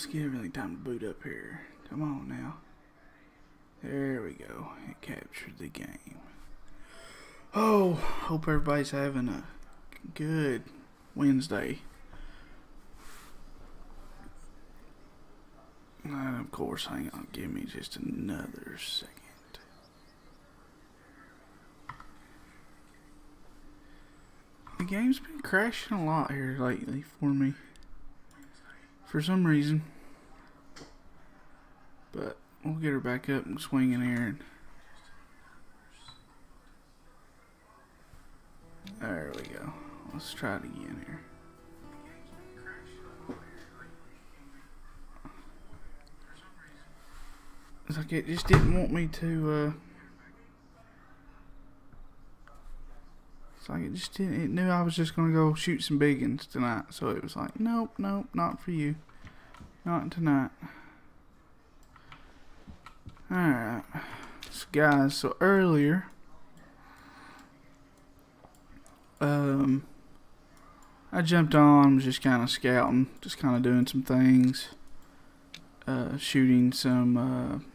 let's give everything time to boot up here. Come on now. There we go. It captured the game. Oh, hope everybody's having a good Wednesday. And of course, hang on, give me just another second. The game's been crashing a lot here lately for me. For some reason. But we'll get her back up and swinging here. There we go. Let's try it again here. It's like it just didn't want me to, it's like it just didn't, it knew I was just going to go shoot some big ones tonight. So it was like, nope, not for you. Not tonight. Alright. So guys, so earlier, I jumped on, was just kind of scouting, just kind of doing some things, shooting some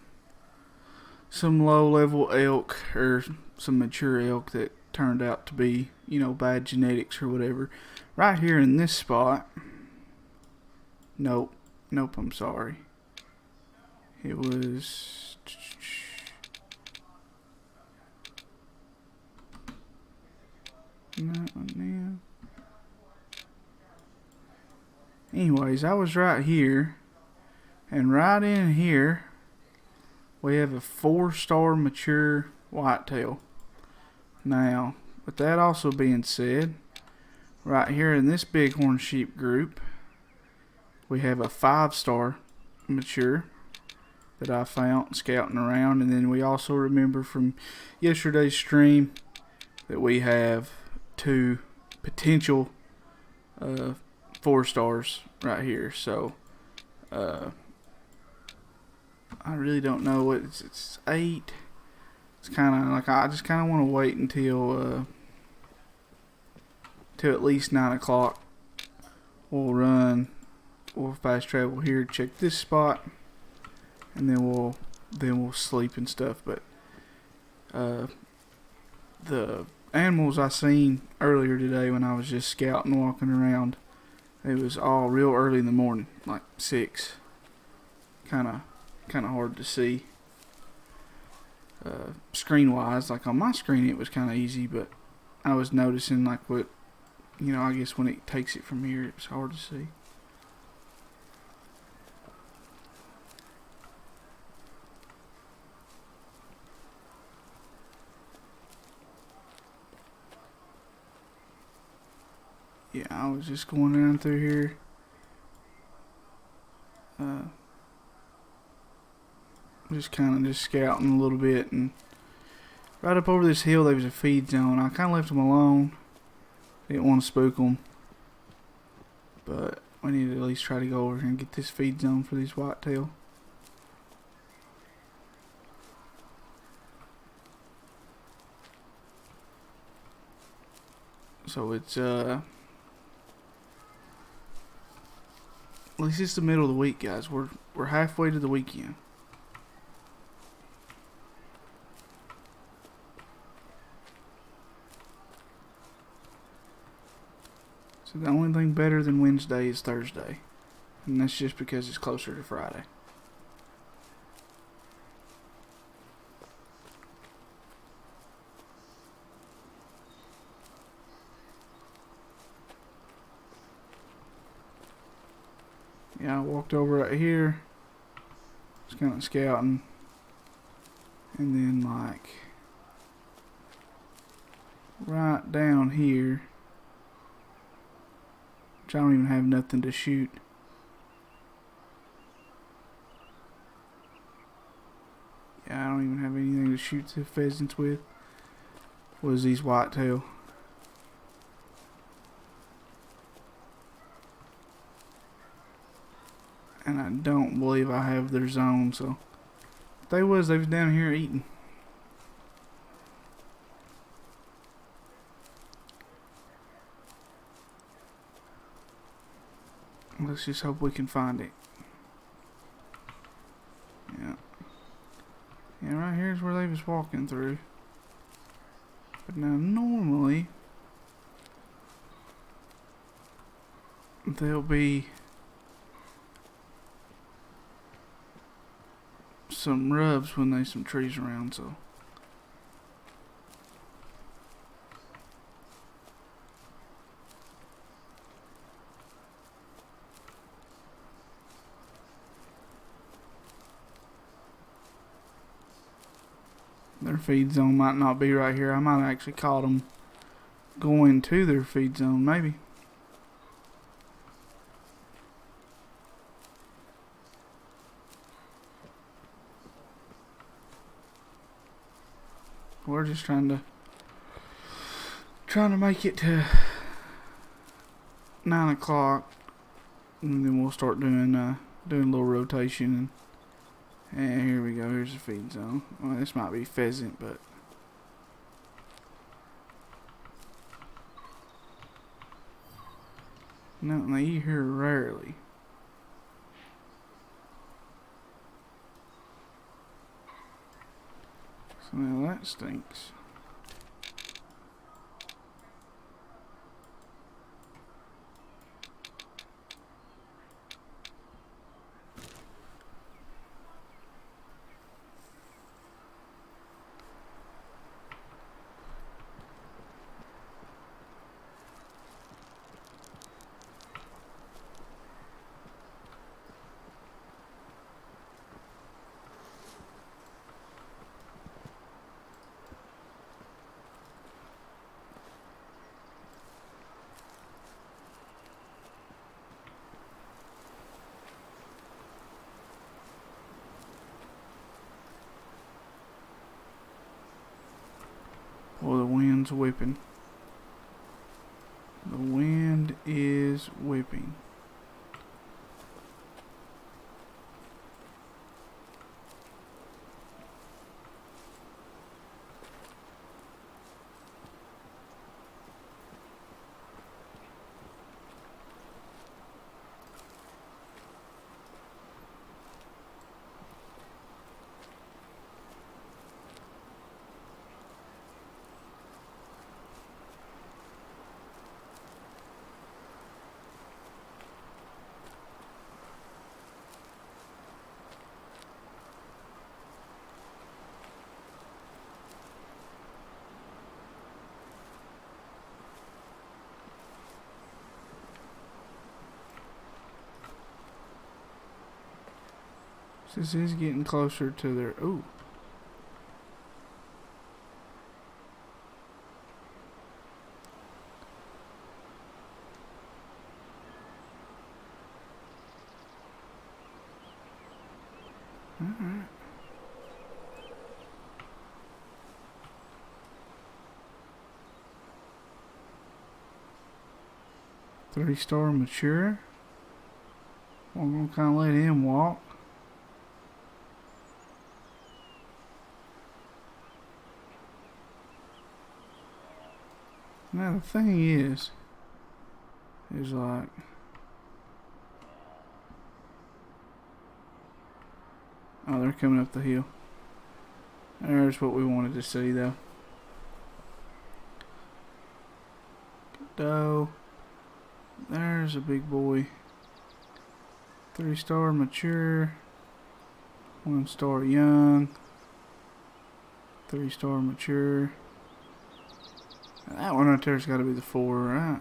low-level elk, or some mature elk that turned out to be, you know, bad genetics or whatever. Right here in this spot, nope, I'm sorry. It was... That one there. Anyways, I was right here, and right in here we have a 4-star mature whitetail. Now, with that also being said, right here in this bighorn sheep group we have a 5-star mature that I found scouting around, and then we also remember from yesterday's stream that we have 2 potential 4 stars right here. So I really don't know what it's 8. It's kind of like I just kind of want to wait until till at least 9 o'clock. We'll fast travel here, check this spot, and then we'll sleep and stuff. But the animals I seen earlier today when I was just scouting, walking around, it was all real early in the morning, like 6. Kind of hard to see. Screen wise, like on my screen it was kind of easy, but I was noticing like what, you know, I guess when it takes it from here it's hard to see. Yeah, I was just going down through here. Just kind of scouting a little bit, and right up over this hill there was a feed zone. I kind of left them alone. Didn't want to spook them, but we need to at least try to go over here and get this feed zone for these whitetail. So it's at least it's the middle of the week, guys. We're halfway to the weekend. So the only thing better than Wednesday is Thursday. And that's just because it's closer to Friday. Yeah, I walked over right here. Just kind of scouting. And then like right down here, which I don't even have nothing to shoot. Yeah, I don't even have anything to shoot the pheasants with. Was these whitetail. And I don't believe I have their zone, so if they was down here eating. Let's just hope we can find it. And right here's where they was walking through. But now normally there'll be some rubs when there's some trees around, so their feed zone might not be right here. I might have actually caught them going to their feed zone, maybe. We're just trying to make it to 9 o'clock, and then we'll start doing a little rotation. And here we go. Here's the feed zone. Well, this might be pheasant, but nothing they eat here rarely. So now that stinks. Well, the wind's whipping. The wind is whipping. This is getting closer to their... Ooh. Alright. Three-star mature. We're gonna kind of let him walk. Now the thing is like, oh, they're coming up the hill. There's what we wanted to see, though. Doe. There's a big boy. 3-star mature. 1-star young. 3-star mature. That one right there's got to be the 4, right?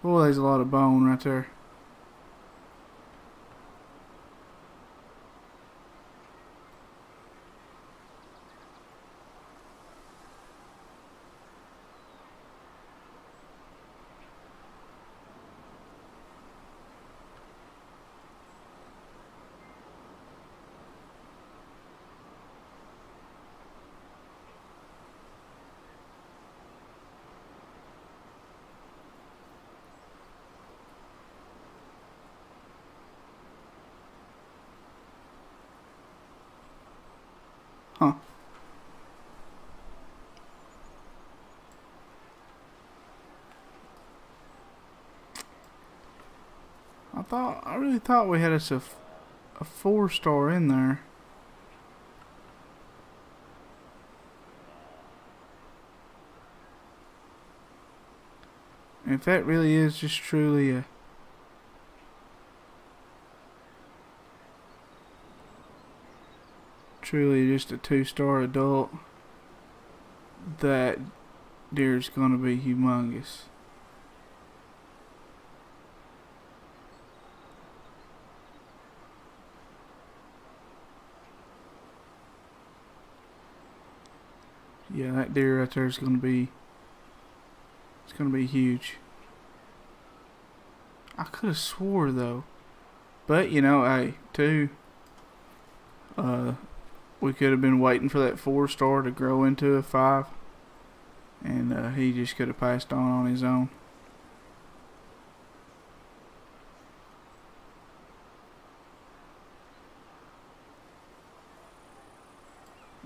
Boy, there's a lot of bone right there. I really thought we had us a 4-star in there. And if that really is just truly just a 2-star adult, that deer's gonna be humongous. Yeah, that deer right there is gonna be, it's gonna be huge. I could have swore though, but you know, hey, we could have been waiting for that 4-star to grow into a 5, and he just could have passed on his own.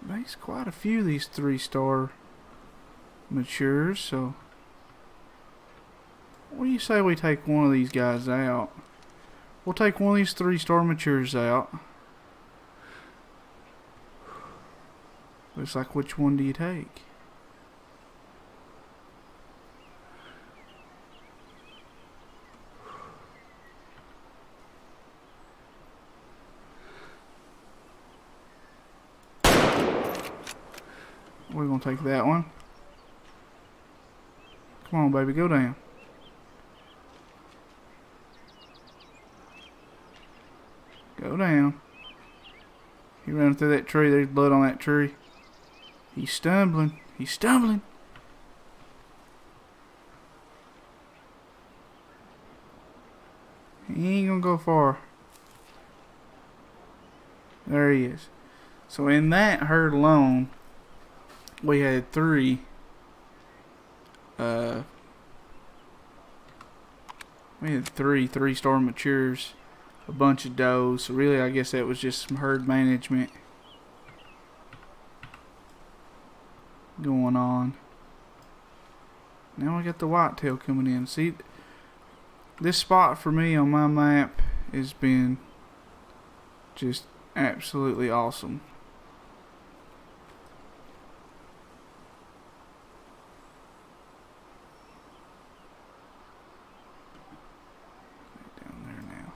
There's quite a few of these 3-star matures, so what do you say we take one of these guys out? We'll take one of these 3-star matures out. Looks like, which one do you take? We're gonna take that one. Come on, baby, go down. Go down. He ran through that tree. There's blood on that tree. He's stumbling. He's stumbling. He ain't gonna go far. There he is. So in that herd alone, we had 3 3-star matures, a bunch of does. So really, I guess that was just some herd management going on. Now we got the whitetail coming in. See, this spot for me on my map has been just absolutely awesome. Down there now.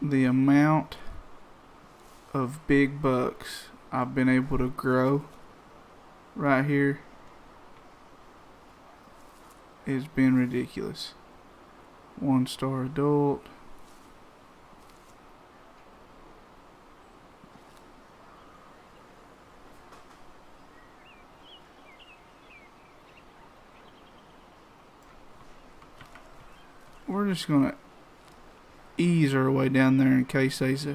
The amount of big bucks I've been able to grow right here has been ridiculous. 1-star adult. We're just gonna ease our way down there in case there's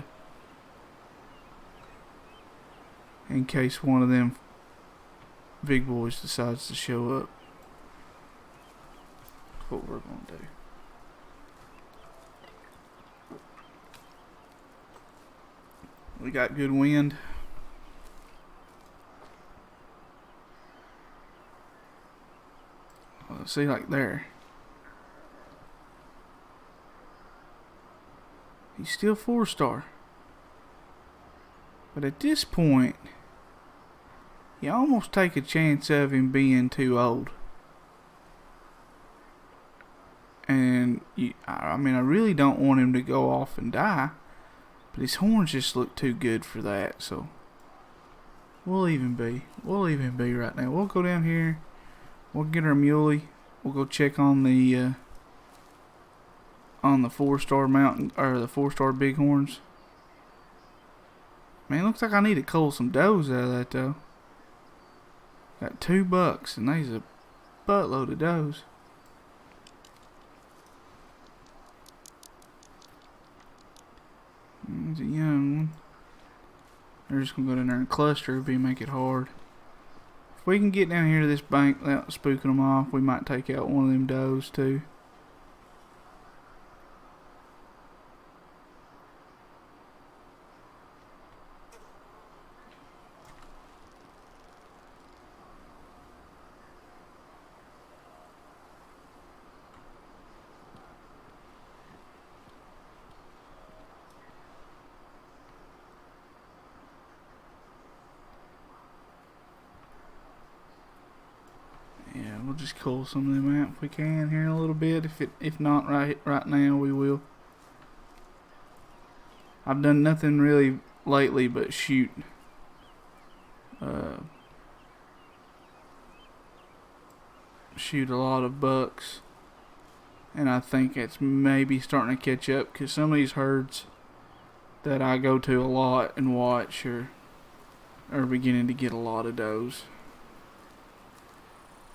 in case one of them big boys decides to show up. That's what we're gonna do. We got good wind. See, like there. He's still 4-star. But at this point, you almost take a chance of him being too old. And I mean, I really don't want him to go off and die, but his horns just look too good for that. So we'll leave him be. We'll leave him be right now. We'll go down here. We'll get our muley. We'll go check on the 4-star mountain, or the 4-star bighorns. Man, looks like I need to cull some does out of that though. Got 2 bucks, and there's a buttload of does. There's a young one. They're just gonna go down there and cluster, make it hard. If we can get down here to this bank without spooking them off, we might take out one of them does too. we'll just cull some of them out if we can here in a little bit. If not right now, we will. I've done nothing really lately but shoot a lot of bucks, and I think it's maybe starting to catch up because some of these herds that I go to a lot and watch are beginning to get a lot of does.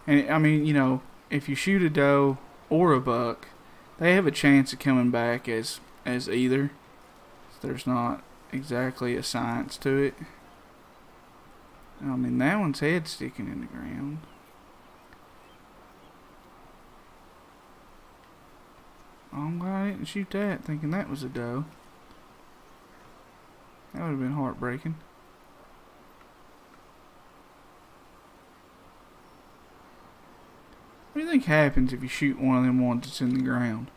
And I mean, you know, if you shoot a doe or a buck, they have a chance of coming back as either. There's not exactly a science to it. I mean, that one's head sticking in the ground. I'm glad I didn't shoot that, thinking that was a doe. That would have been heartbreaking. What do you think happens if you shoot one of them ones that's in the ground?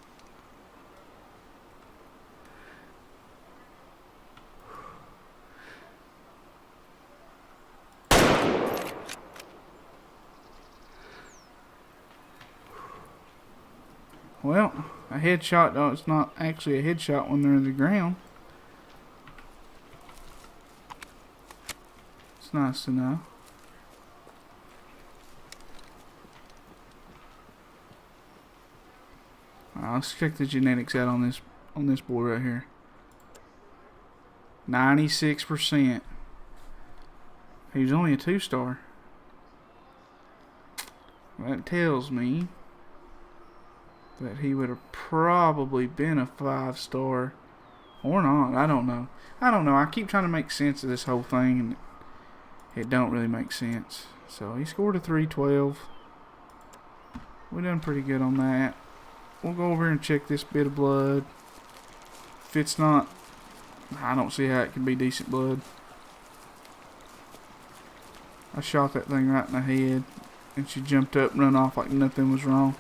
Well, a headshot, though, it's not actually a headshot when they're in the ground. It's nice to know. Let's check the genetics out on this boy right here. 96%. He was only a 2-star. That tells me that he would have probably been a 5-star or not. I don't know. I keep trying to make sense of this whole thing, and it don't really make sense. So he scored a 312. We done pretty good on that. We'll go over here and check this bit of blood. If it's not, I don't see how it can be decent blood. I shot that thing right in the head, and she jumped up and run off like nothing was wrong.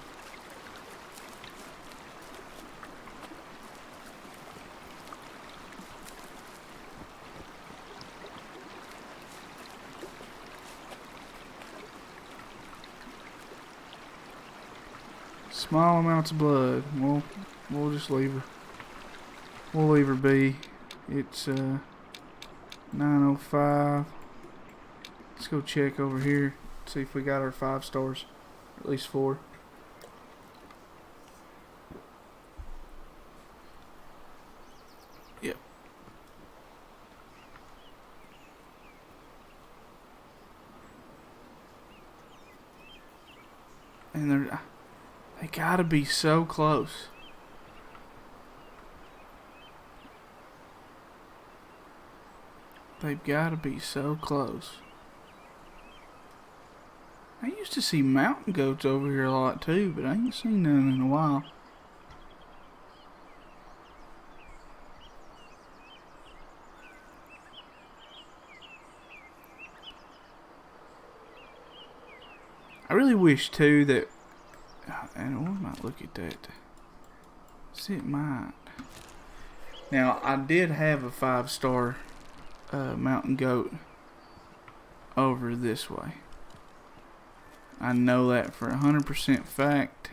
Small amounts of blood. We'll just leave her. We'll leave her be. It's 9:05. Let's go check over here. See if we got our 5 stars. At least 4. Yep. And they gotta be so close. They've gotta be so close. I used to see mountain goats over here a lot too, but I ain't seen none in a while. I really wish too that, and we might look at that. See, it might. Now, I did have a 5-star mountain goat over this way. I know that for 100% fact.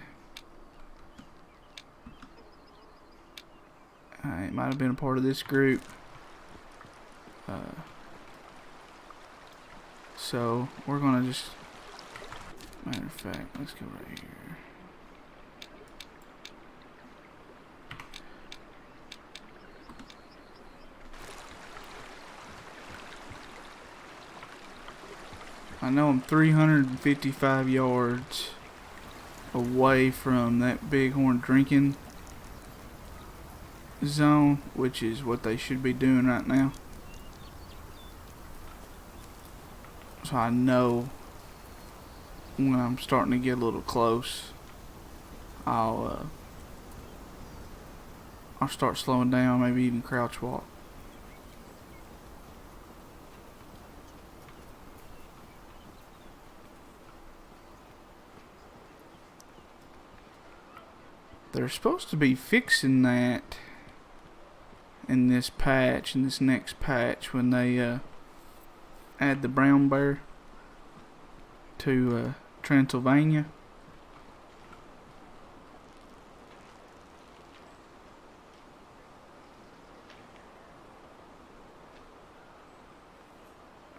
It might have been a part of this group. So, we're going to just, matter of fact, let's go right here. I know I'm 355 yards away from that bighorn drinking zone, which is what they should be doing right now. So I know when I'm starting to get a little close, I'll start slowing down, maybe even crouch walk. They're supposed to be fixing that in this patch, in this next patch, when they add the brown bear to Transylvania.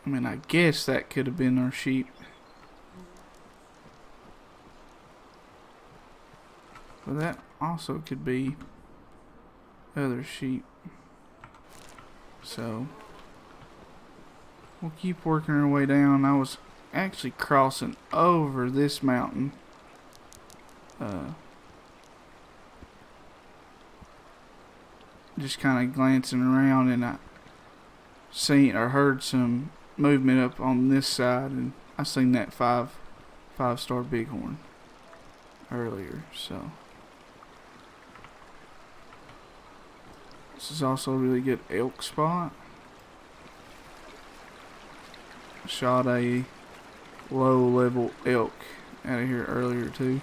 I mean, I guess that could have been our sheep. But that also could be other sheep. So we'll keep working our way down. I was actually crossing over this mountain. Just kind of glancing around, and I seen or heard some movement up on this side, and I seen that five-star bighorn earlier. So this is also a really good elk spot. Shot a low-level elk out of here earlier too.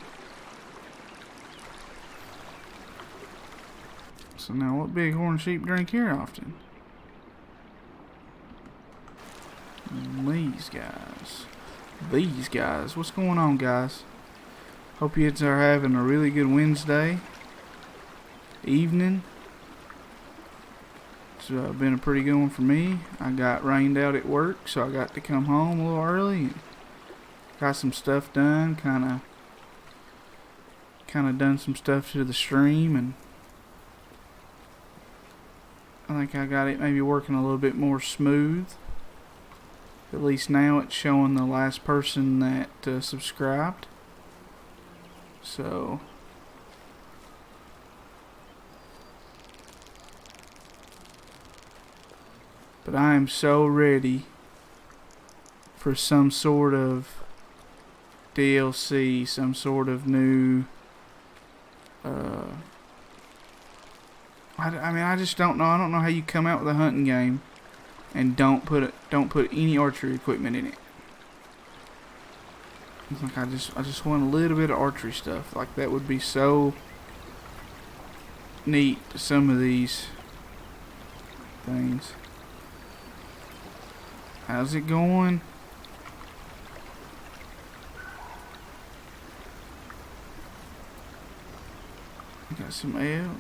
So now, what bighorn sheep drink here often? These guys. These guys. What's going on, guys? Hope you are having a really good Wednesday evening. It's been a pretty good one for me. I got rained out at work, so I got to come home a little early and got some stuff done. Kind of done some stuff to the stream, and I think I got it maybe working a little bit more smooth. At least now it's showing the last person that subscribed. So but I am so ready for some sort of DLC, some sort of new I mean, I just don't know. I don't know how you come out with a hunting game and don't put any archery equipment in it. It's like I just want a little bit of archery stuff. Like, that would be so neat, some of these things. How's it going? Got some elk.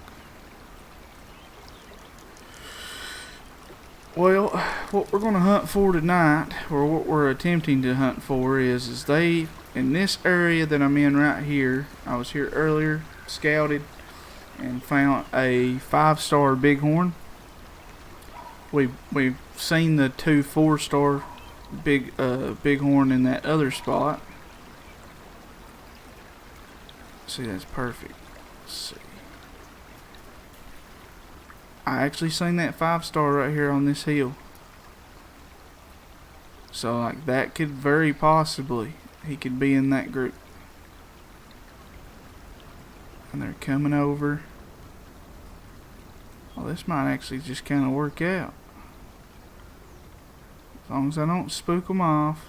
Well, what we're going to hunt for tonight, or what we're attempting to hunt for, is they, in this area that I'm in right here, I was here earlier, scouted, and found a 5-star bighorn. We've seen the 2 4-star bighorn in that other spot. See, that's perfect. Let's see. I actually seen that 5-star right here on this hill. So, like, that could very possibly, he could be in that group. And they're coming over. Well, this might actually just kind of work out. As long as I don't spook them off.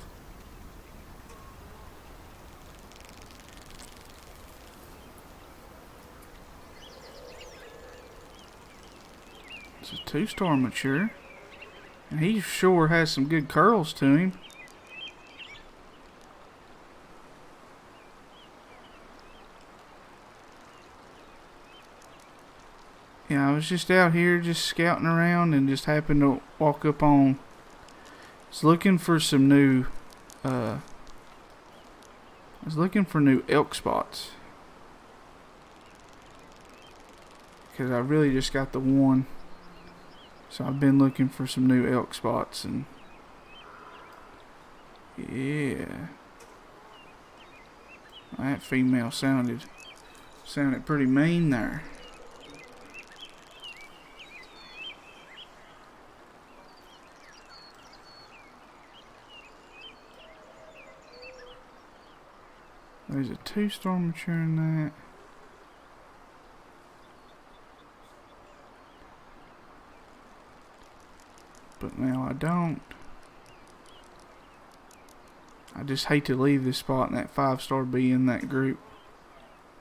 It's a 2-star mature. And he sure has some good curls to him. Yeah, I was just out here just scouting around and just happened to walk up on. I was looking for some new new elk spots. Because I really just got the one. So I've been looking for some new elk spots, and yeah, that female sounded pretty mean there. There's a 2-star mature in that. But now I don't. I just hate to leave this spot and that 5-star be in that group.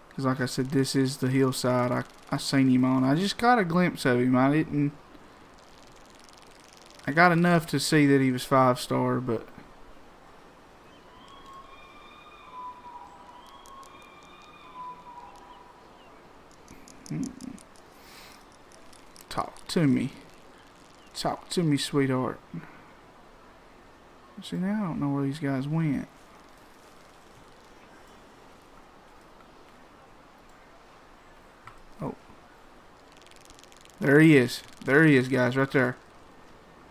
Because like I said, this is the hillside I seen him on. I just got a glimpse of him. I got enough to see that he was 5-star, but Talk to me. Talk to me, sweetheart. See, now I don't know where these guys went. Oh. There he is. There he is, guys. Right there.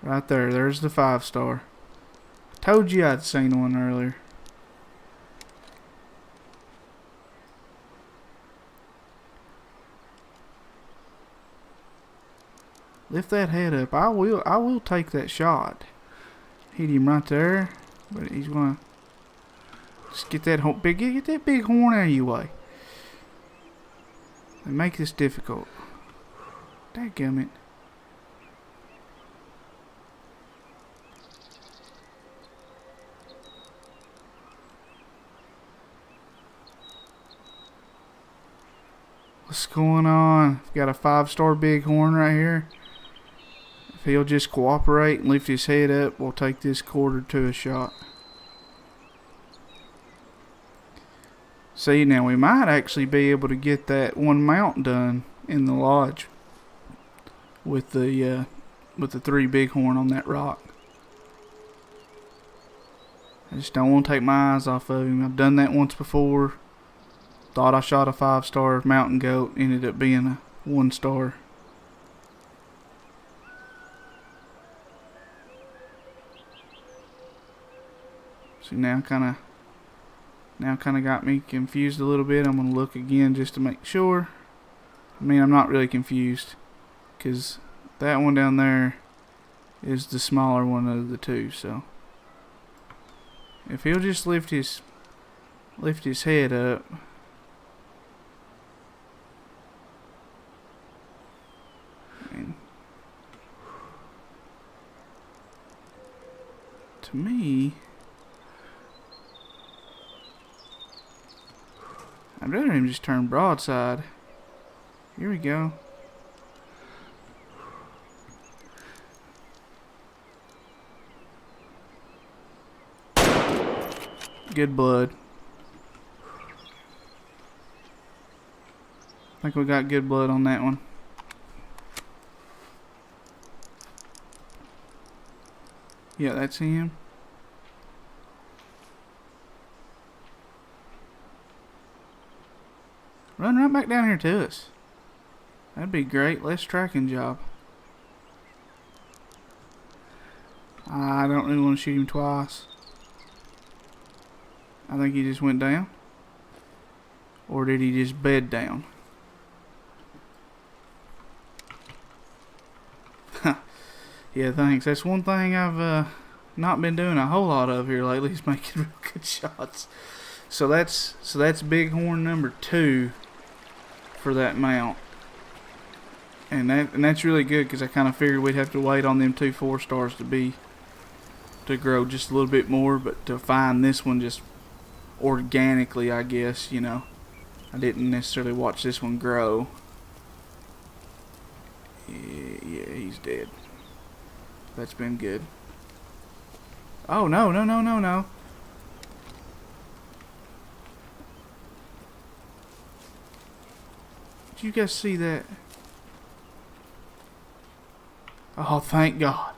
Right there. There's the 5-star. Told you I'd seen one earlier. Lift that head up. I will take that shot. Hit him right there. But he's gonna just get that get that big horn out of your way. And make this difficult. Dadgummit. What's going on? We've got a 5-star bighorn right here. If he'll just cooperate and lift his head up, we'll take this quarter to a shot. See, now we might actually be able to get that one mount done in the lodge with the 3 bighorn on that rock. I just don't want to take my eyes off of him. I've done that once before. Thought I shot a 5-star mountain goat, ended up being a 1-star. See, now kind of got me confused a little bit. I'm gonna look again just to make sure. I mean, I'm not really confused, because that one down there is the smaller one of the two. So if he'll just lift his head up. To me, I'd rather him just turn broadside. Here we go. Good blood. I think we got good blood on that one. Yeah, that's him. Run right back down here to us. That'd be great. Less tracking job. I don't really want to shoot him twice. I think he just went down. Or did he just bed down? Yeah, thanks. That's one thing I've not been doing a whole lot of here lately, is making real good shots. So that's bighorn number 2 for that mount. And that's really good, because I kind of figured we'd have to wait on them 2 4-stars to grow just a little bit more, but to find this one just organically, I guess, you know. I didn't necessarily watch this one grow. Yeah, he's dead. That's been good. Oh, no. Did you guys see that? Oh, thank God.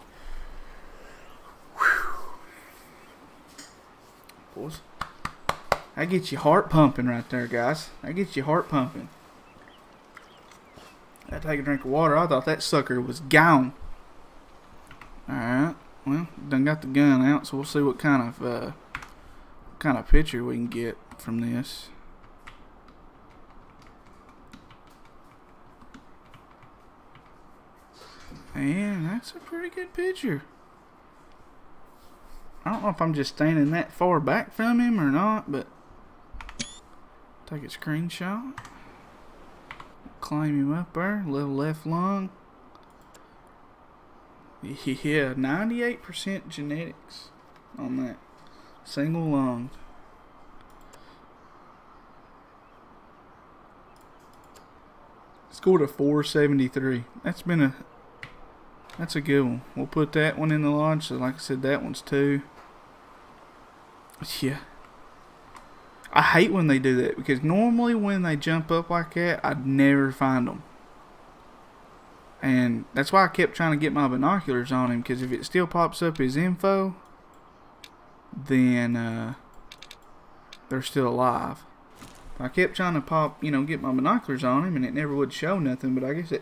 Whew. Boys, that gets your heart pumping right there, guys. That gets your heart pumping. I take a drink of water. I thought that sucker was gone. Alright, well, done got the gun out, so we'll see what kind of picture we can get from this. And that's a pretty good picture. I don't know if I'm just standing that far back from him or not, but take a screenshot. Climb him up there, little left lung. Yeah, 98% genetics on that single lung. Scored a 473. That's a good one. We'll put that one in the lodge. So like I said, that one's 2. Yeah. I hate when they do that because normally when they jump up like that, I'd never find them. And that's why I kept trying to get my binoculars on him, because if it still pops up as info, then they're still alive. I kept trying to get my binoculars on him, and it never would show nothing. But I guess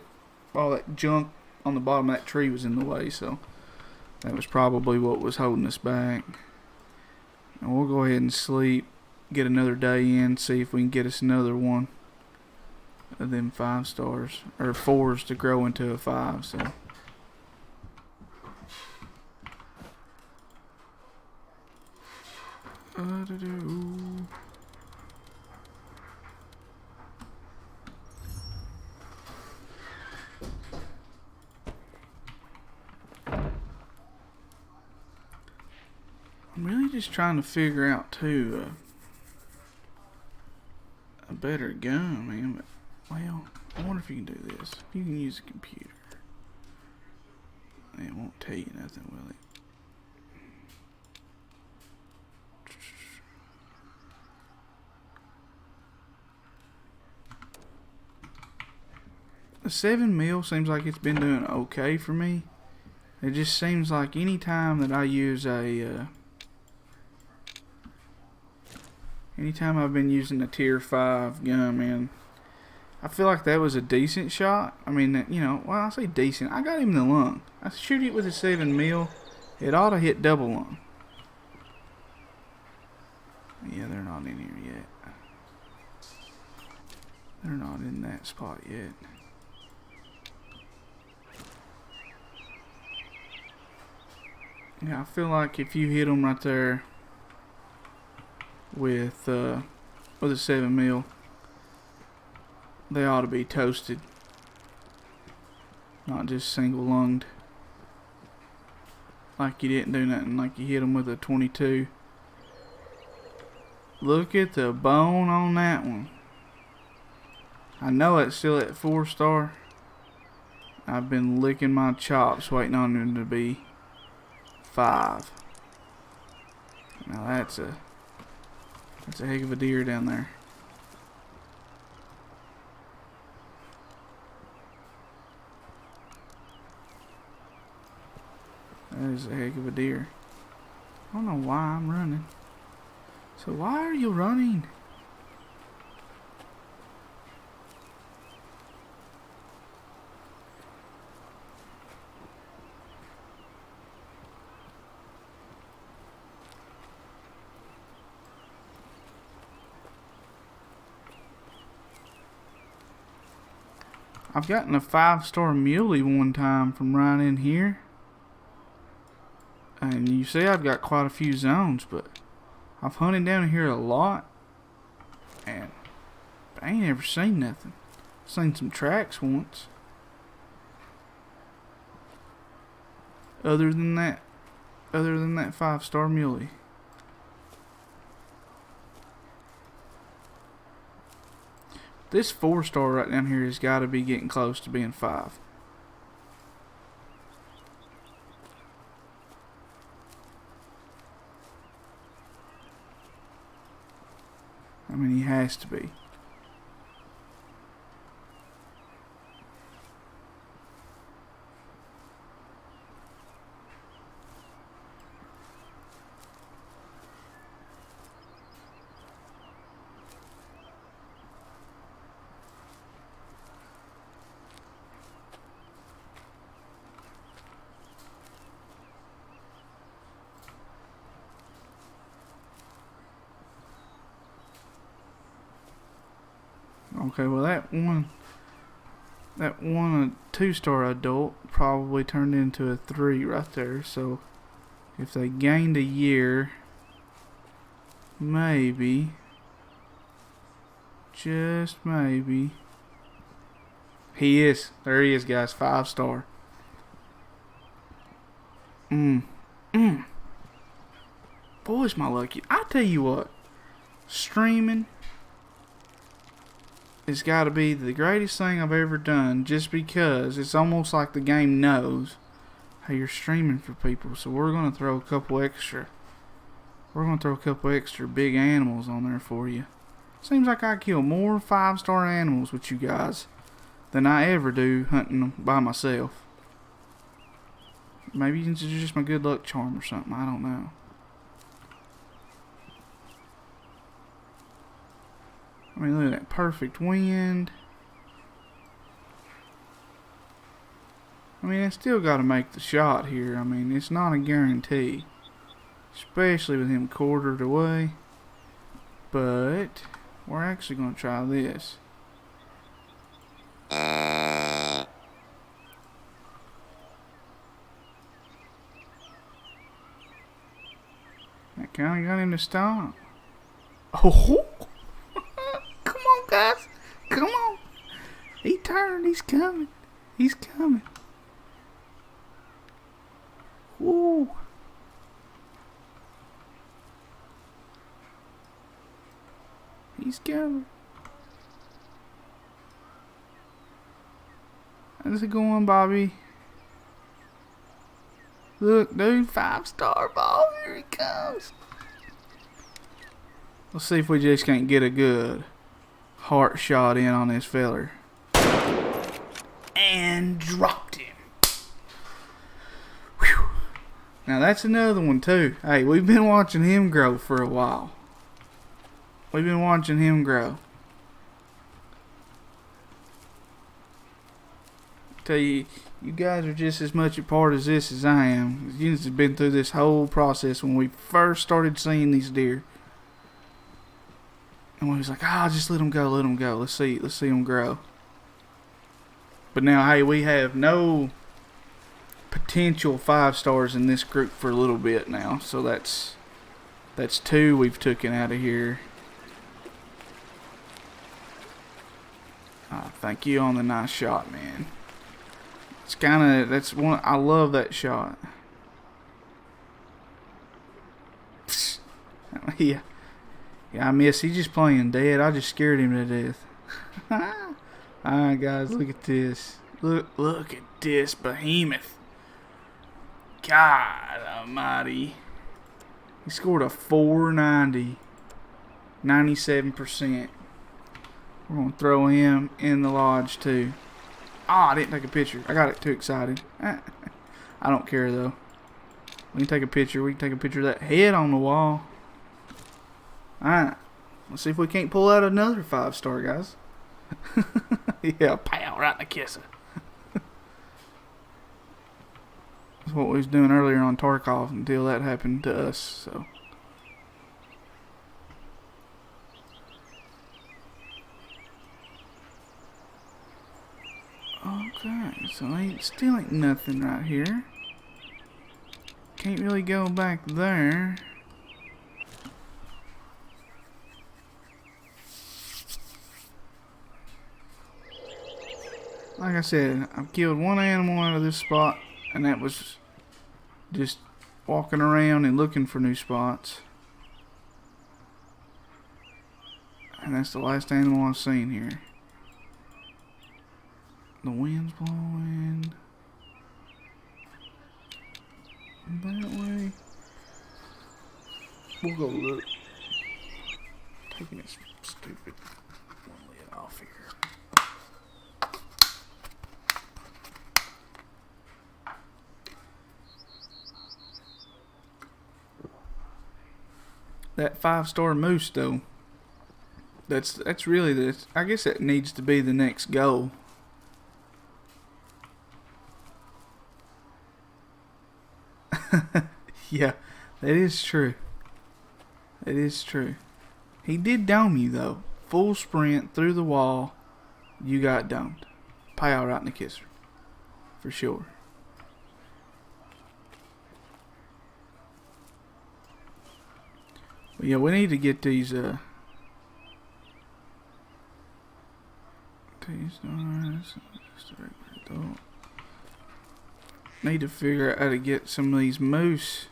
all that junk on the bottom of that tree was in the way, so that was probably what was holding us back. And we'll go ahead and sleep, get another day in, see if we can get us another one of them 5 stars, or 4s to grow into a 5. So I'm really just trying to figure out too a better gun, man. But well, I wonder if you can do this. You can use a computer. It won't tell you nothing, will it? The 7mm seems like it's been doing okay for me. It just seems like any time that I use anytime I've been using a tier 5 gun, man, I feel like that was a decent shot. I mean, well, I say decent. I got him in the lung. I shoot it with a 7mm. It ought to hit double lung. Yeah, they're not in here yet. They're not in that spot yet. Yeah, I feel like if you hit them right there with a 7mm, they ought to be toasted, not just single lunged. Like you didn't do nothing, like you hit them with a 22. Look at the bone on that one. I know it's still at 4 star. I've been licking my chops waiting on him to be 5. Now that's a heck of a deer down there. That is a heck of a deer. I don't know why I'm running. So why are you running? I've gotten a 5-star muley one time from right in here. And you see I've got quite a few zones, but I've hunted down here a lot, and I ain't ever seen nothing. Seen some tracks once. Other than that 5-star muley. This 4-star right down here has got to be getting close to being 5. I mean, he has to be. Okay, well that one 2-star adult probably turned into a 3 right there. So if they gained a year, maybe, just maybe. He is. There he is, guys. 5-star. Boy's my lucky. I tell you what, streaming it's got to be the greatest thing I've ever done, just because it's almost like the game knows how you're streaming for people. So we're going to throw a couple extra We're gonna throw a couple extra big animals on there for you. Seems like I kill more 5-star animals with you guys than I ever do hunting them by myself. Maybe it's just my good luck charm or something. I don't know. I mean, look at that perfect wind. I mean, I still got to make the shot here. I mean, it's not a guarantee. Especially with him quartered away. But we're actually going to try this. I kind of got him to stop. Oh! Come on, guys. Come on. He turned. He's coming. He's coming. Woo. He's coming. How's it going, Bobby? Look, dude, 5-star ball. Here he comes. Let's see if we just can't get a good heart shot in on this feller. And dropped him. Whew. Now that's another one too. Hey, we've been watching him grow for a while. We've been watching him grow. Tell you, you guys are just as much a part of this as I am. You have been through this whole process when we first started seeing these deer. And we was like, just let them go, let them go. Let's see them grow. But now, hey, we have no potential 5-stars in this group for a little bit now. So that's 2 we've taken out of here. Thank you on the nice shot, man. It's that's one, I love that shot. Yeah. Yeah, I miss. He's just playing dead. I just scared him to death. Alright, guys, look at this. Look at this behemoth. God almighty. He scored a 490. 97%. We're going to throw him in the lodge, too. I didn't take a picture. I got it too excited. I don't care, though. We can take a picture. We can take a picture of that head on the wall. Alright. Let's see if we can't pull out another 5-star, guys. Yeah, pow, right in the kisser. That's what we was doing earlier on Tarkov until that happened to us, so. Okay, so still ain't nothing right here. Can't really go back there. Like I said, I've killed one animal out of this spot, and that was just walking around and looking for new spots. And that's the last animal I've seen here. The wind's blowing that way. We'll go look. Taking this stupid one lid off here. That 5-star moose, though. That's really the. I guess that needs to be the next goal. Yeah, that is true. It is true. He did dome you, though. Full sprint through the wall. You got domed. Pow right in the kisser. For sure. But yeah, we need to get these need to figure out how to get some of these moose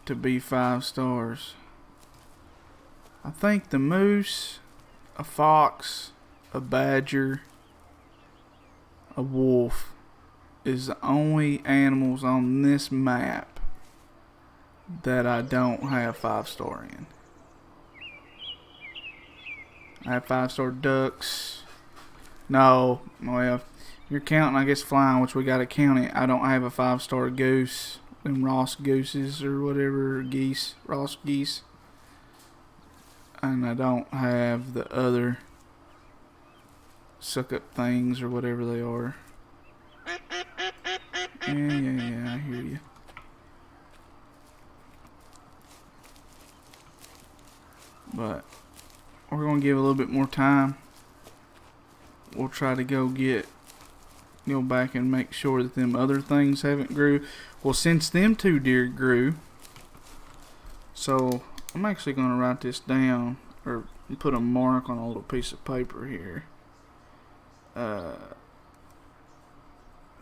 to be 5-stars. I think the moose, a fox, a badger, a wolf is the only animals on this map that I don't have 5-star in. I have 5-star ducks. No, well, you're counting, I guess, flying, which we gotta count it. I don't have a 5-star goose. Them Ross gooses or whatever, geese, Ross geese. And I don't have the other suck up things or whatever they are. Yeah, I hear you. But we're gonna give a little bit more time. We'll try to go back and make sure that them other things haven't grew. Well, since them 2 deer grew, so I'm actually gonna write this down or put a mark on a little piece of paper here.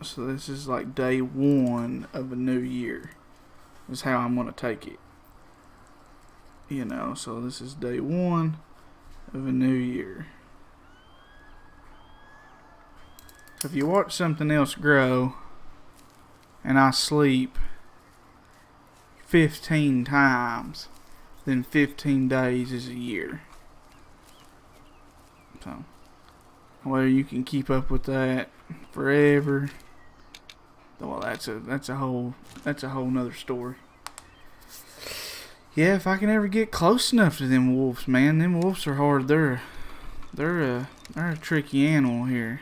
So this is like day 1 of a new year. Is how I'm gonna take it. You know, so this is day 1 of a new year. So if you watch something else grow and I sleep 15 times, then 15 days is a year. So whether you can keep up with that forever, well, that's a whole nother story. Yeah, if I can ever get close enough to them wolves, man, them wolves are hard. They're a tricky animal here.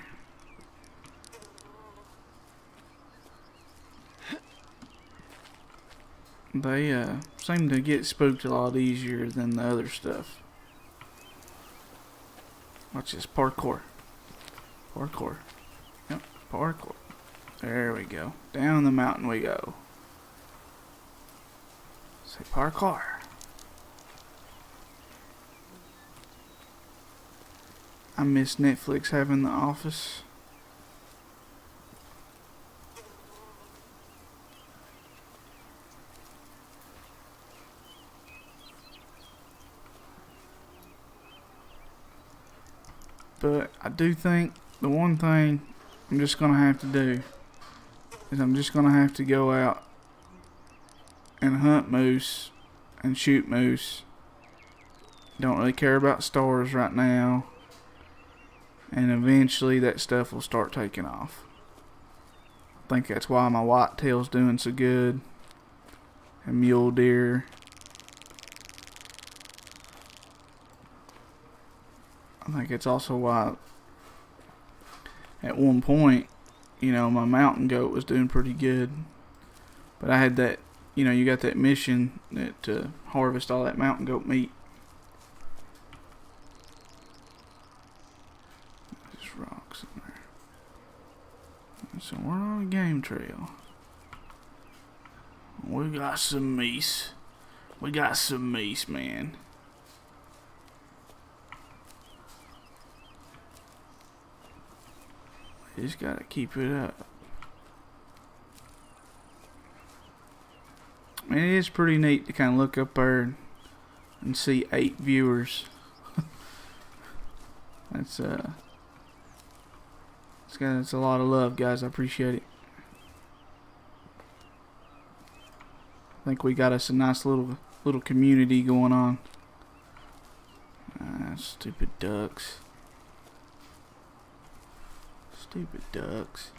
They seem to get spooked a lot easier than the other stuff. Watch this, parkour. Parkour. Yep, parkour. There we go. Down the mountain we go. Say parkour. I miss Netflix having The Office. But I do think the one thing I'm just going to have to do is I'm just going to have to go out and hunt moose and shoot moose. Don't really care about stars right now. And eventually that stuff will start taking off. I think that's why my whitetail's doing so good. And mule deer. I think it's also why at one point, you know, my mountain goat was doing pretty good. But I had that, you know, you got that mission that to harvest all that mountain goat meat. There's rocks in there. So we're on a game trail. We got some meat. We got some meat, man. You just gotta keep it up. I mean, it is pretty neat to kind of look up there and see 8 viewers. That's it's a lot of love, guys. I appreciate it. I think we got us a nice little community going on. Stupid ducks. Stupid ducks.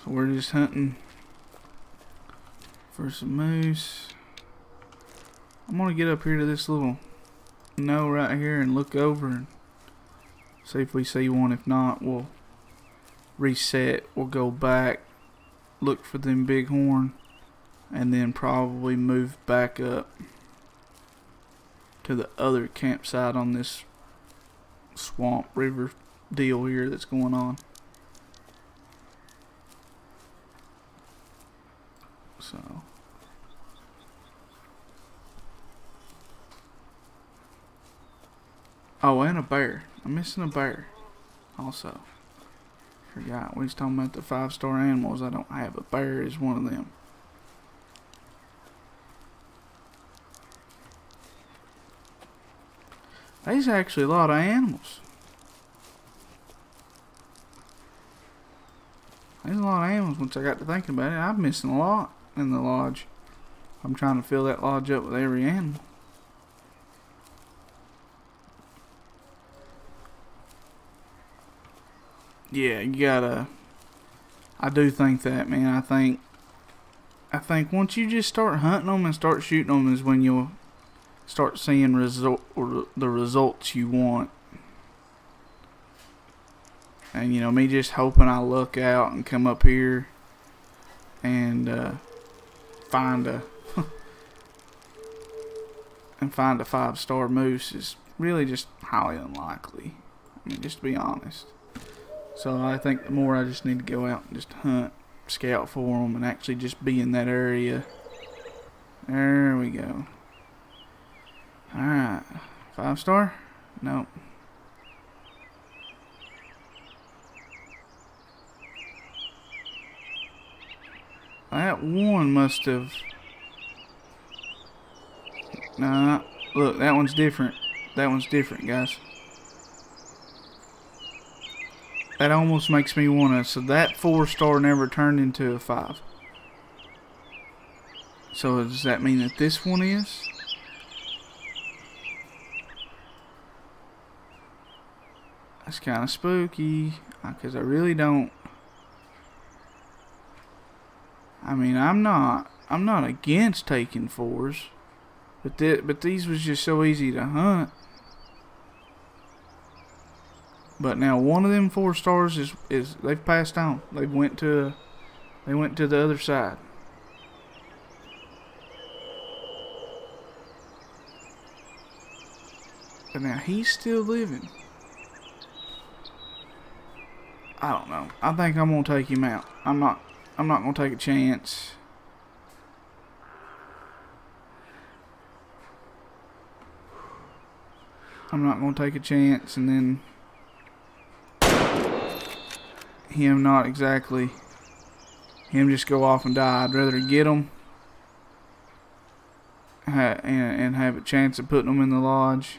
So we're just hunting for some moose. I'm gonna get up here to this little knoll right here and look over and see if we see one. If not, we'll reset. We'll go back, look for them bighorn, and then probably move back up to the other campsite on this swamp river deal here that's going on. So oh, and a bear. I'm missing a bear also. Forgot we was talking about the 5-star animals I don't have. A bear is one of them. There's actually a lot of animals. There's a lot of animals once I got to thinking about it. I'm missing a lot in the lodge. I'm trying to fill that lodge up with every animal. Yeah, you gotta... I do think that, man. I think once you just start hunting them and start shooting them is when you'll start seeing the results you want. And you know, me just hoping I look out and come up here and find a find a 5-star moose is really just highly unlikely. I mean, just to be honest. So I think the more I just need to go out and just hunt, scout for them, and actually just be in that area. There we go. Alright. 5-star? Nope. That one must have... Nah, look, that one's different. That one's different, guys. That almost makes me wanna... So that 4-star never turned into a 5. So does that mean that this one is? That's kind of spooky. Because I really don't... I mean, I'm not against taking 4s. But these was just so easy to hunt. But now one of them 4 stars is they've passed on. They went to the other side. But now he's still living. I don't know. I think I'm gonna take him out. I'm not gonna take a chance. I'm not gonna take a chance and then him not exactly him just go off and die. I'd rather get him and have a chance of putting them in the lodge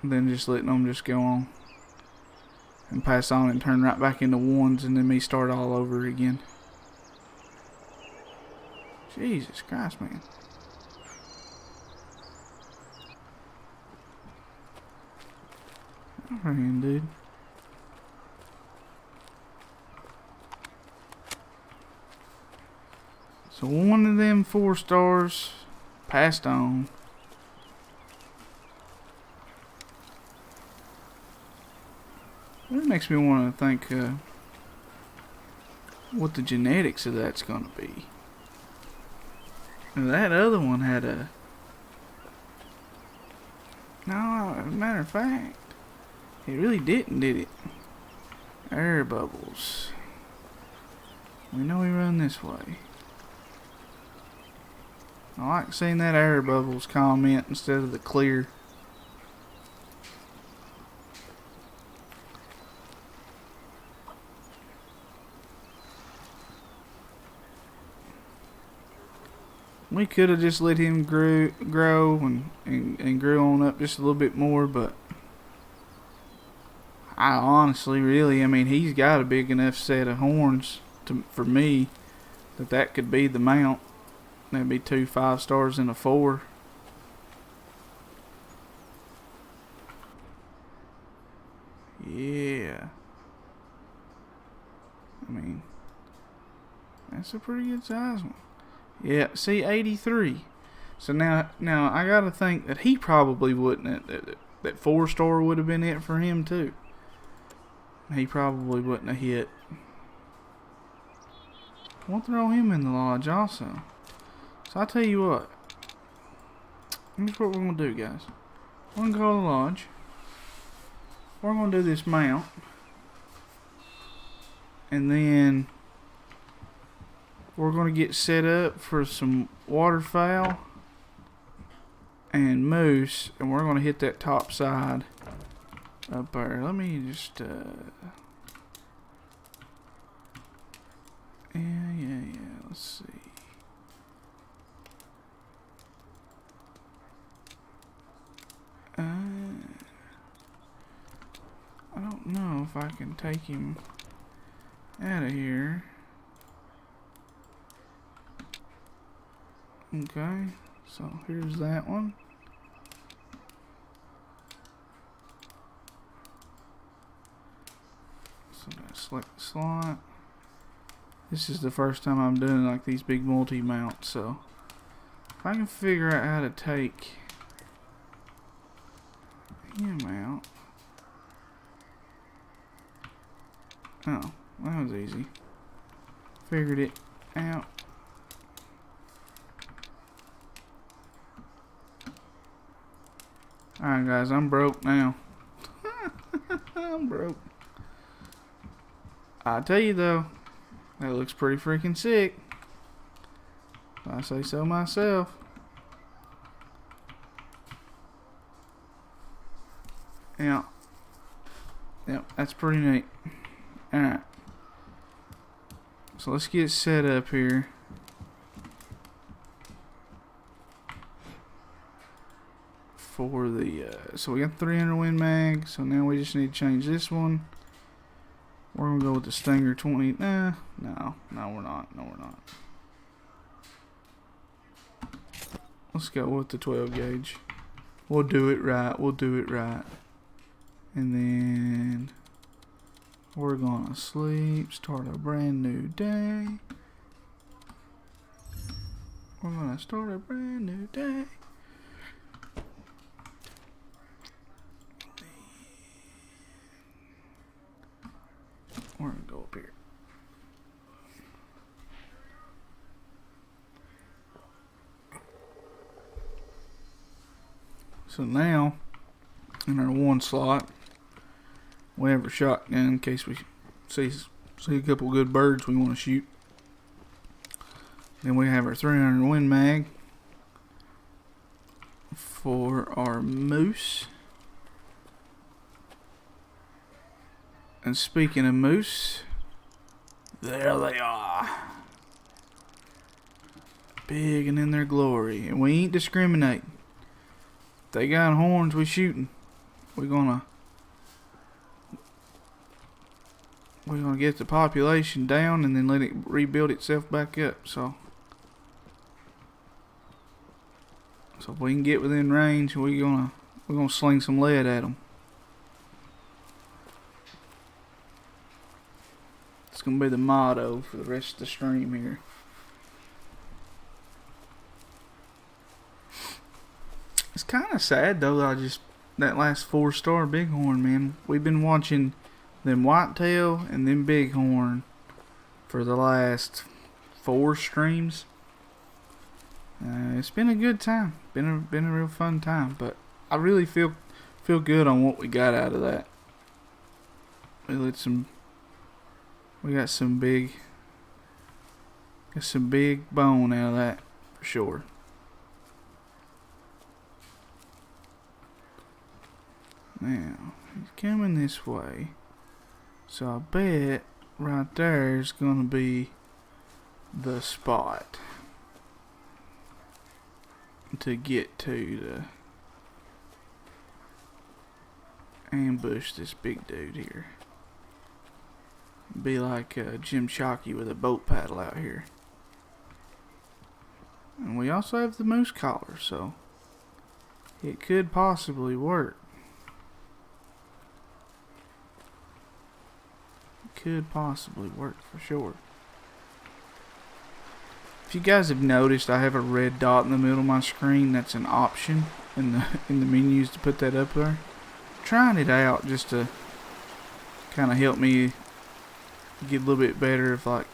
than just letting them just go on and pass on and turn right back into 1s and then me start all over again. Jesus Christ, man. Alright, dude. So one of them 4 stars passed on. That makes me want to think what the genetics of that's going to be. Now that other one had a... No, as a matter of fact, it really didn't, did it? Air bubbles. We know we run this way. I like seeing that air bubbles comment instead of the clear. We could have just let him grow and grow on up just a little bit more, but I honestly, really, I mean, he's got a big enough set of horns for me that could be the mount. That'd be 2 5 stars and a 4. Yeah. I mean, that's a pretty good size one. Yeah, see, 83. So now I gotta think that he probably wouldn't. That 4-star would have been it for him too. He probably wouldn't have hit. We'll throw him in the lodge also. So I tell you what. Here's what we're gonna do, guys. We're gonna go to the lodge. We're gonna do this mount, and then we're gonna get set up for some waterfowl and moose, and we're gonna hit that top side up there. Let me just yeah. Let's see. know if I can take him out of here. Okay, so here's that one. So I'm gonna select the slot. This is the first time I'm doing like these big multi-mounts, so if I can figure out how to take him out. Oh, that was easy. Figured it out. Alright guys, I'm broke now. I'm broke. I tell you though, that looks pretty freaking sick. If I say so myself. Yeah. Yep, that's pretty neat. Alright. So let's get set up here. For the, so we got 300 Win Mag, so now we just need to change this one. We're gonna go with the Stinger 20. No, we're not. No, we're not. Let's go with the 12 gauge. We'll do it right. We'll do it right. And then we're gonna sleep, start a brand new day. We're gonna start a brand new day. We're gonna go up here. So now, in our one slot, we have our shotgun in case we see a couple good birds we want to shoot. Then we have our 300 Win Mag for our moose. And speaking of moose, there they are. Big and in their glory. And we ain't discriminating. If they got horns, we shooting. We're gonna get the population down and then let it rebuild itself back up. So if we can get within range, we're gonna sling some lead at them. It's gonna be the motto for the rest of the stream here. It's kind of sad though that last 4-star bighorn, man. We've been watching them whitetail and them bighorn for the last 4 streams. It's been a good time. Been a real fun time. But I really feel good on what we got out of that. We got some big bone out of that for sure. Now, he's coming this way. So I bet right there is going to be the spot to get to ambush this big dude here. Be like Jim Shockey with a boat paddle out here. And we also have the moose collar, so it could possibly work. Could possibly work for sure. If you guys have noticed, I have a red dot in the middle of my screen. That's an option in the menus to put that up there. I'm trying it out just to kind of help me get a little bit better if like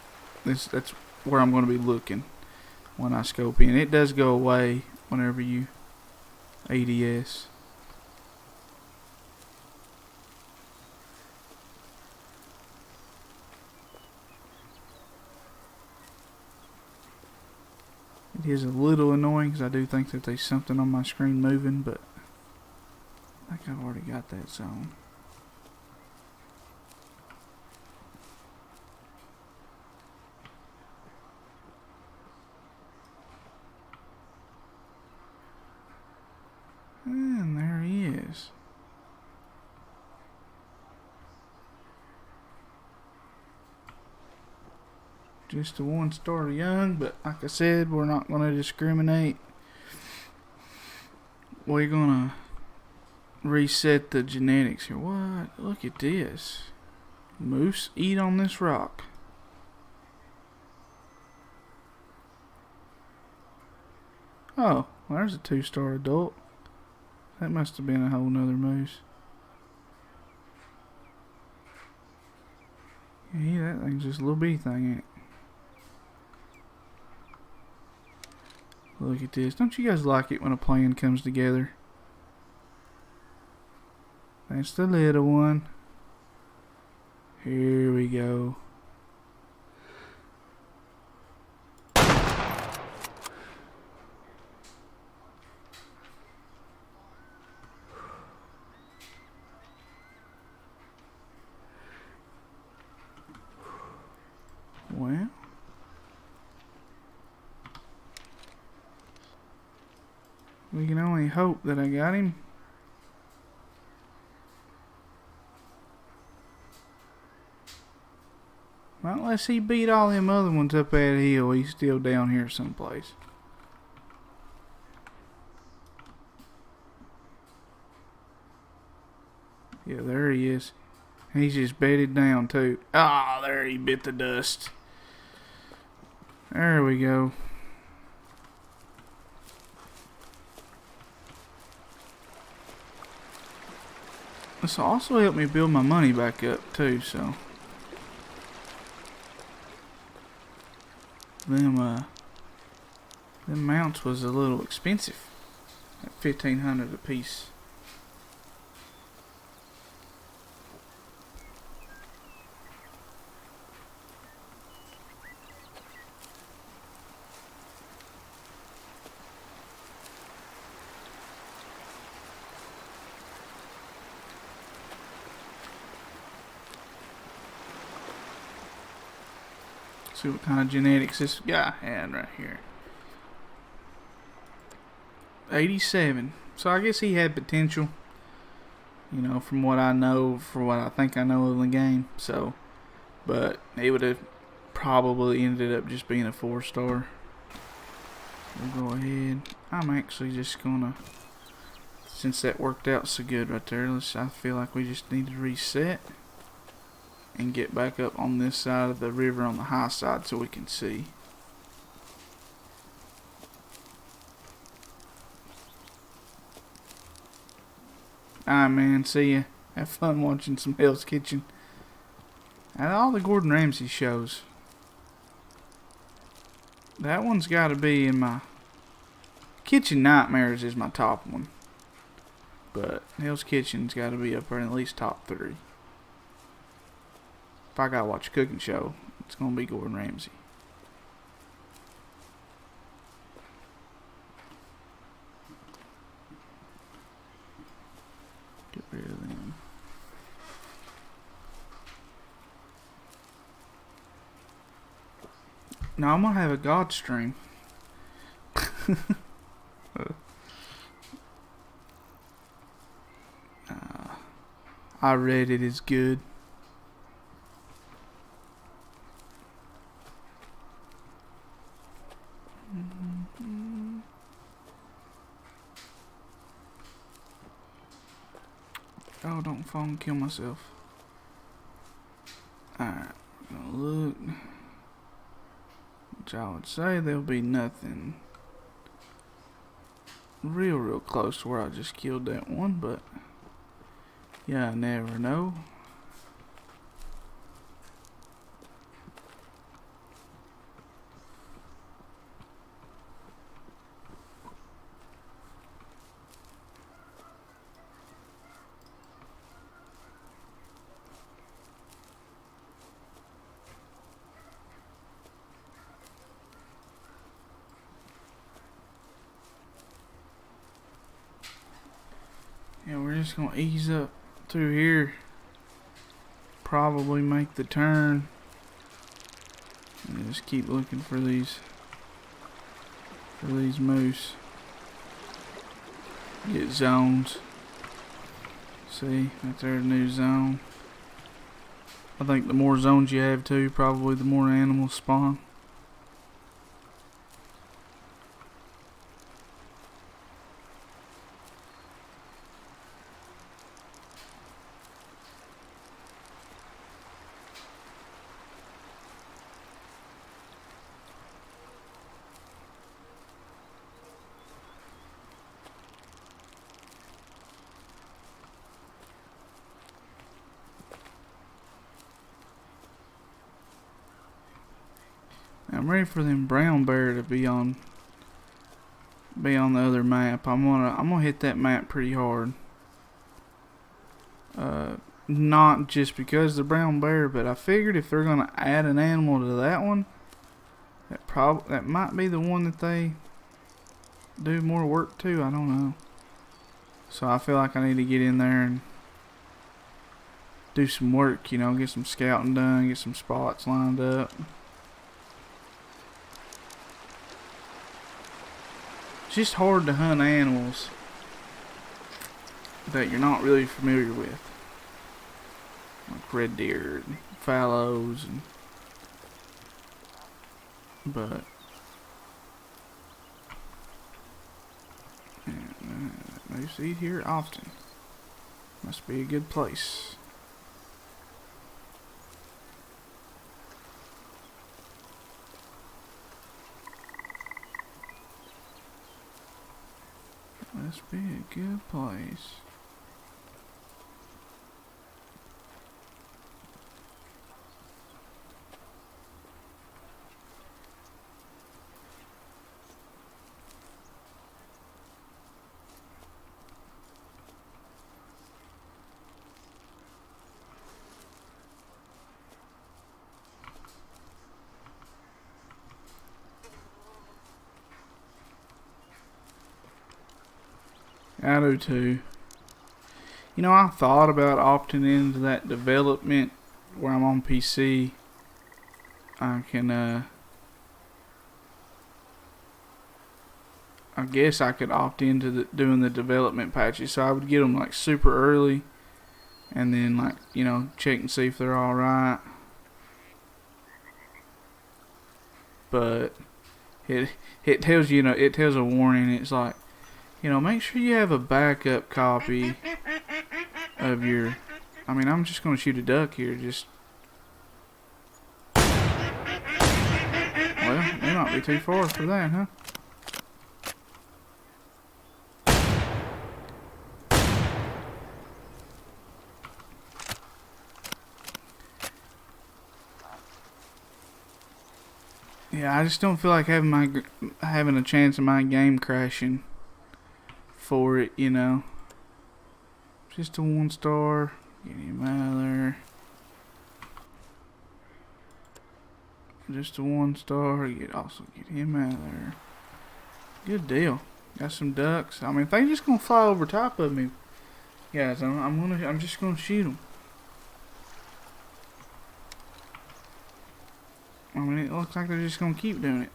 this. That's where I'm going to be looking when I scope in. It does go away whenever you ADS. It is a little annoying because I do think that there's something on my screen moving, but I think I've already got that zone. And there he is. Just a 1-star young, but like I said, we're not going to discriminate. We're going to reset the genetics here. What? Look at this. Moose eat on this rock. Oh, well, there's a 2-star adult. That must have been a whole nother moose. Yeah, that thing's just a little bitty thing, ain't it? Look at this. Don't you guys like it when a plan comes together? That's the little one. Here we go. Well, we can only hope that I got him. Well, unless he beat all them other ones up that hill, he's still down here someplace. Yeah, there he is. He's just bedded down too. Ah, there he bit the dust. There we go. This will also help me build my money back up too, so. Them mounts was a little expensive at $1,500 a piece. See what kind of genetics this guy had right here. 87. So I guess he had potential. You know, from what I know, for what I think I know of the game. So, but it would have probably ended up just being a 4-star. We'll go ahead. I'm actually just gonna, since that worked out so good right there, I feel like we just need to reset and get back up on this side of the river on the high side so we can see. Alright, man, see ya. Have fun watching some Hell's Kitchen. Out of all the Gordon Ramsay shows, that one's gotta be in my Kitchen Nightmares is my top one. But Hell's Kitchen's gotta be up there in at least top 3. If I gotta watch a cooking show, it's gonna be Gordon Ramsay. Get rid of them. Now I'm gonna have a God stream. I read it is good. Oh, don't fall and kill myself. Alright, we're gonna look. Which I would say there'll be nothing real close to where I just killed that one, but yeah, I never know. Yeah, we're just gonna ease up through here. Probably make the turn. And just keep looking for these moose. Get zones. See, right there, a new zone. I think the more zones you have too, probably the more animals spawn. I'm ready for them brown bear to be on the other map. I'm gonna hit that map pretty hard. Not just because the brown bear, but I figured if they're gonna add an animal to that one, that might be the one that they do more work to. I don't know. So I feel like I need to get in there and do some work, you know, get some scouting done, get some spots lined up. It's just hard to hunt animals that you're not really familiar with, like red deer and fallows, but you see here often. Must be a good place. Must be a good place. I do too. You know, I thought about opting into that development where I'm on PC. I can, I guess I could opt into doing the development patches. So I would get them like super early, and then like, you know, check and see if they're all right. But it tells you, it tells a warning. It's like, make sure you have a backup copy of your... I mean, I'm just going to shoot a duck here, Well, they might be too far for that, huh? Yeah, I just don't feel like having a chance of my game crashing for it, Just a 1-star. Get him out of there. Just a 1-star. Also get him out of there. Good deal. Got some ducks. I mean, if they just gonna fly over top of me, guys, I'm just gonna shoot them. I mean, it looks like they're just gonna keep doing it.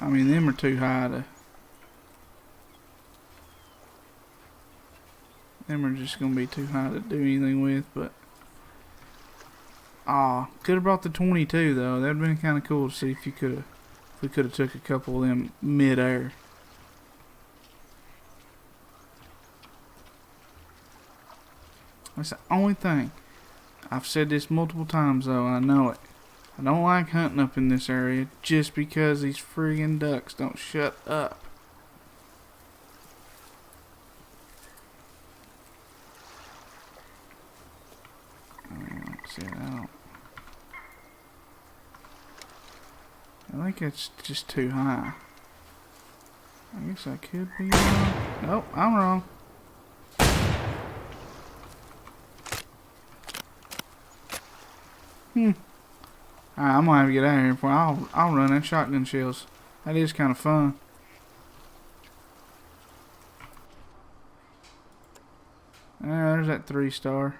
I mean, them are too high to... Them are just gonna be too high to do anything with, but... could have brought the 22 though. That'd been kind of cool to see if we could have took a couple of them mid-air. That's the only thing. I've said this multiple times though, and I know it. I don't like hunting up in this area just because these friggin' ducks don't shut up. I think it's just too high. I guess I could be wrong. Nope, I'm wrong. Alright, I'm gonna have to get out of here before I'll run that shotgun shells. That is kind of fun. There's that 3-star.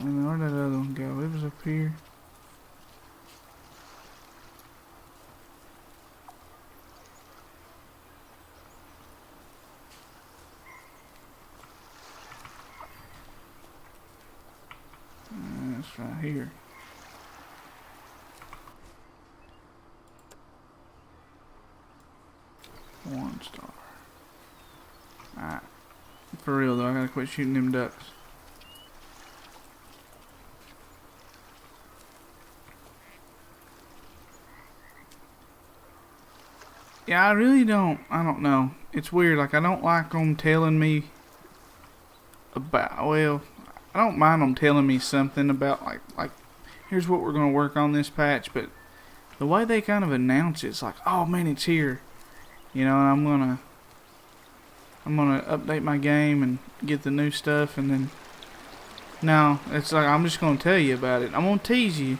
And where'd that other one go? It was up here. That's right here. One star. Alright. For real though, I gotta quit shooting them ducks. Yeah, I really don't. I don't know. It's weird. Like, I don't like them telling me about. Well, I don't mind them telling me something about like here's what we're gonna work on this patch. But the way they kind of announce it's like, oh man, it's here. You know, I'm gonna update my game and get the new stuff, and then no, it's like I'm just gonna tell you about it. I'm gonna tease you,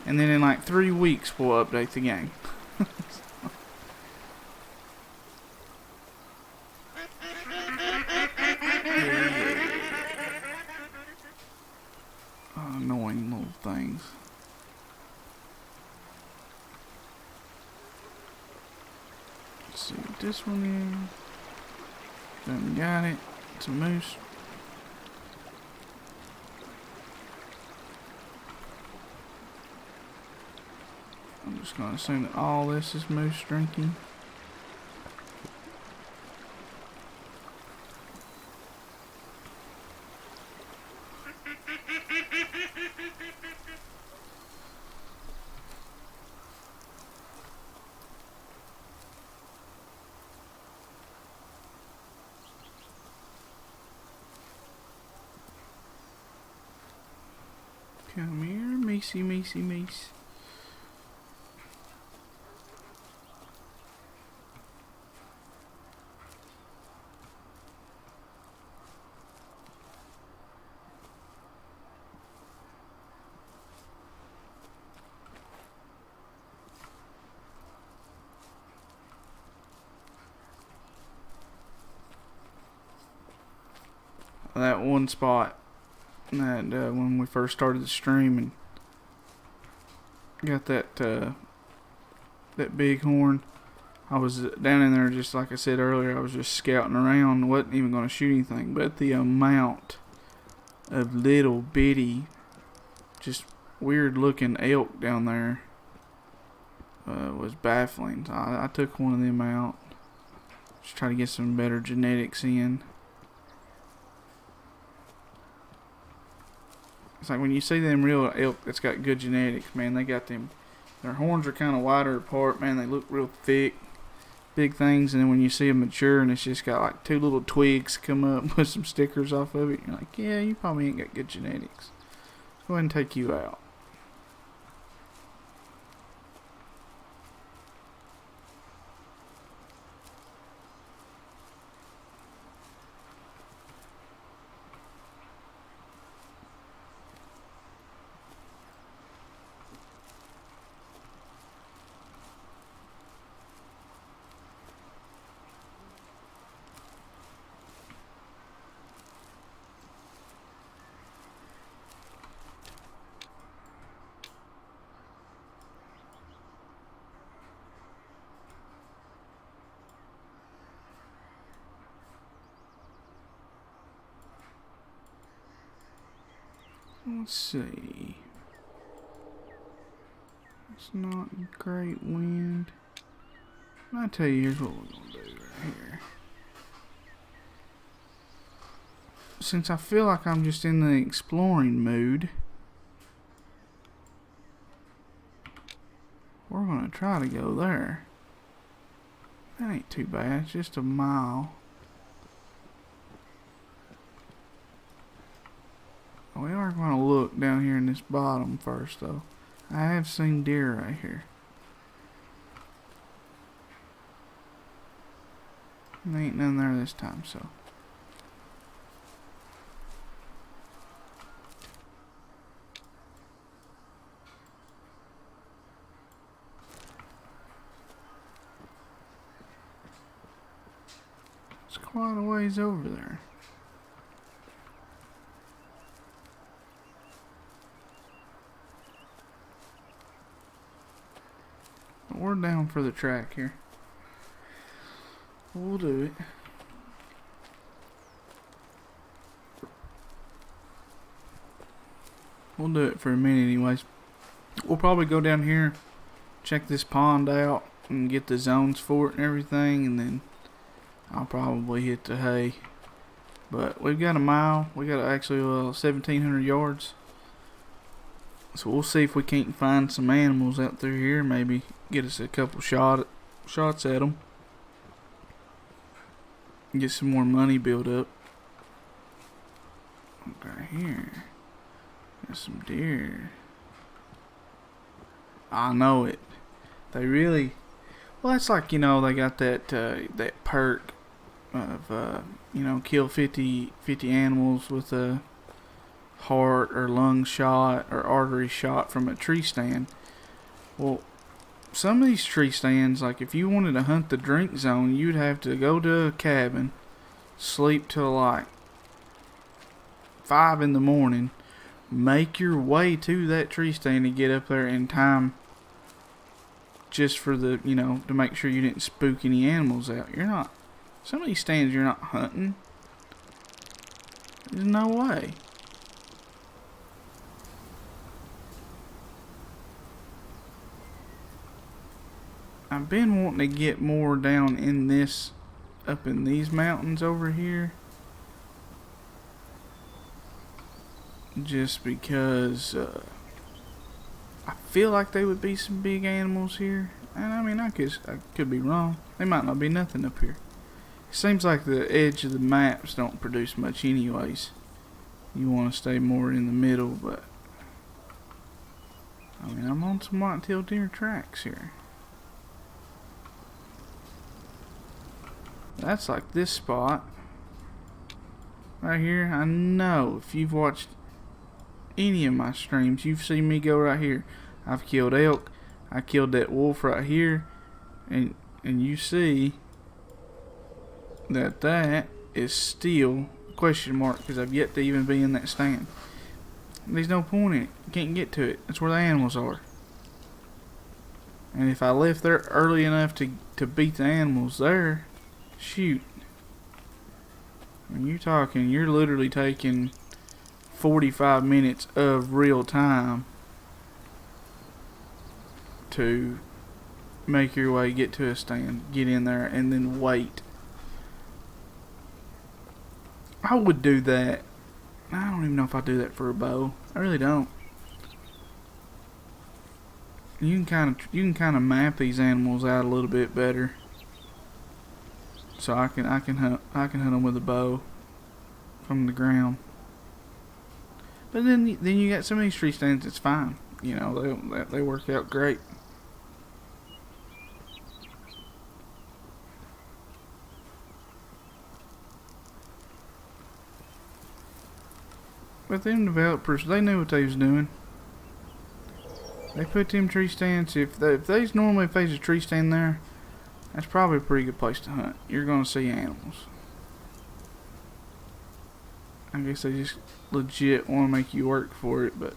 and then in like 3 weeks we'll update the game. Annoying little things. Let's see what this one is. Done got it. It's a moose. I'm just gonna assume that all this is moose drinking. Come here, meesy, meesy, meese. That one spot that when we first started the stream and got that that bighorn, I was down in there just like I said earlier. I was just scouting around, wasn't even going to shoot anything, but the amount of little bitty, just weird looking elk down there was baffling. So I took one of them out, just try to get some better genetics in. It's like when you see them real elk that's got good genetics, man, they got them, their horns are kind of wider apart, man, they look real thick, big things, and then when you see them mature and it's just got like 2 little twigs come up with some stickers off of it, you're like, yeah, you probably ain't got good genetics. Go ahead and take you out. Let's see. It's not great wind. I tell you, here's what we're gonna do right here. Since I feel like I'm just in the exploring mood, we're gonna try to go there. That ain't too bad. It's just a mile. We are going to look down here in this bottom first, though. I have seen deer right here. There ain't none there this time, so. It's quite a ways over there. We're down for the track here. We'll do it. We'll do it for a minute anyways. We'll probably go down here, check this pond out, and get the zones for it and everything, and then I'll probably hit the hay. But we've got a mile. We got actually 1,700 yards. So we'll see if we can't find some animals out through here. Maybe get us a couple shots at them. Get some more money built up. Okay, here. Got some deer. I know it. They really... Well, that's like, you know, they got that that perk of, you know, kill 50 animals with a heart or lung shot or artery shot from a tree stand. Well, some of these tree stands, like if you wanted to hunt the drink zone, you'd have to go to a cabin, sleep till like 5 in the morning, make your way to that tree stand and get up there in time just for the, you know, to make sure you didn't spook any animals out. You're not, some of these stands you're not hunting. There's no way. I've been wanting to get more down in this, up in these mountains over here. Just because I feel like there would be some big animals here. And I mean, I could be wrong. There might not be nothing up here. It seems like the edge of the maps don't produce much anyways. You want to stay more in the middle, but I mean, I'm on some white-tailed deer tracks here. That's like this spot right here. I know if you've watched any of my streams, you've seen me go right here. I've killed elk. I killed that wolf right here, and you see that is still question mark because I've yet to even be in that stand. There's no point in it. You can't get to it. That's where the animals are. And if I left there early enough to beat the animals there, shoot. When you're talking, you're literally taking 45 minutes of real time to make your way, get to a stand, get in there, and then wait. I would do that. I don't even know if I do that for a bow. I really don't. You can kind of map these animals out a little bit better. So I can hunt them with a bow from the ground. But then you got some of these tree stands that's fine. You know, they work out great. But them developers, they knew what they was doing. They put them tree stands. If there's a tree stand there, that's probably a pretty good place to hunt. You're gonna see animals. I guess they just legit want to make you work for it, but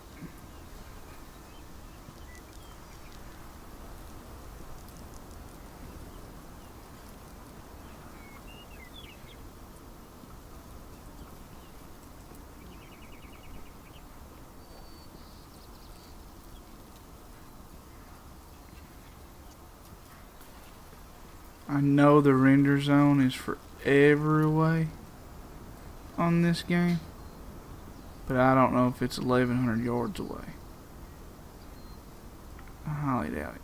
I know the render zone is forever away on this game, but I don't know if it's 1,100 yards away. I highly doubt it.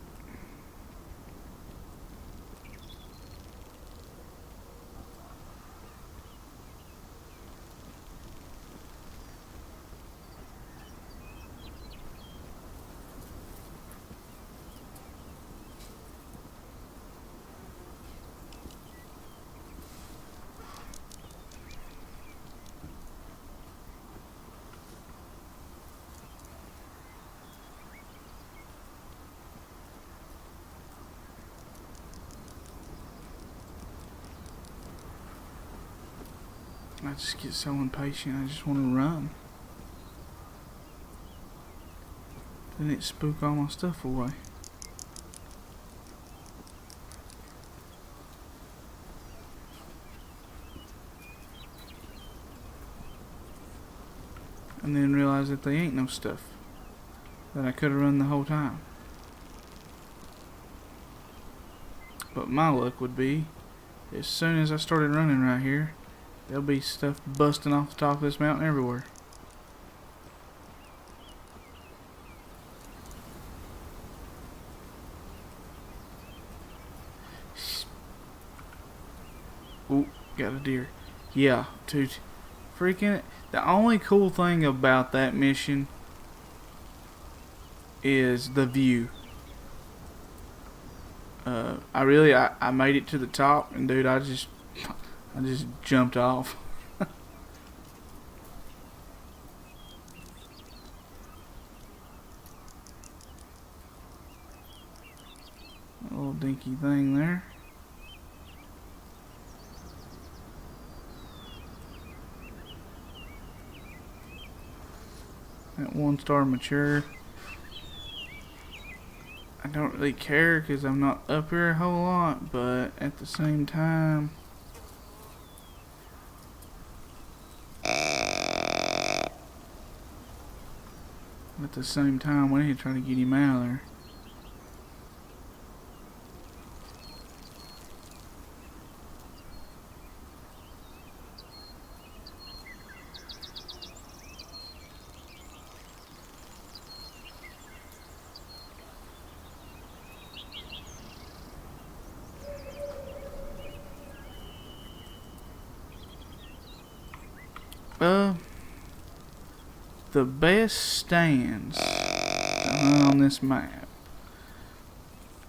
I just get so impatient, I just want to run. Then it spook all my stuff away. and then realize that they ain't no stuff that I could have run the whole time. But my luck would be, as soon as I started running right here, there'll be stuff busting off the top of this mountain everywhere. Ooh, got a deer. Yeah, dude. Freaking, the only cool thing about that mission is the view. I made it to the top, and dude, I just jumped off. A little dinky thing there. That 1-star mature. I don't really care because I'm not up here a whole lot, but at the same time, we need to try to get him out of there. The best stands on this map.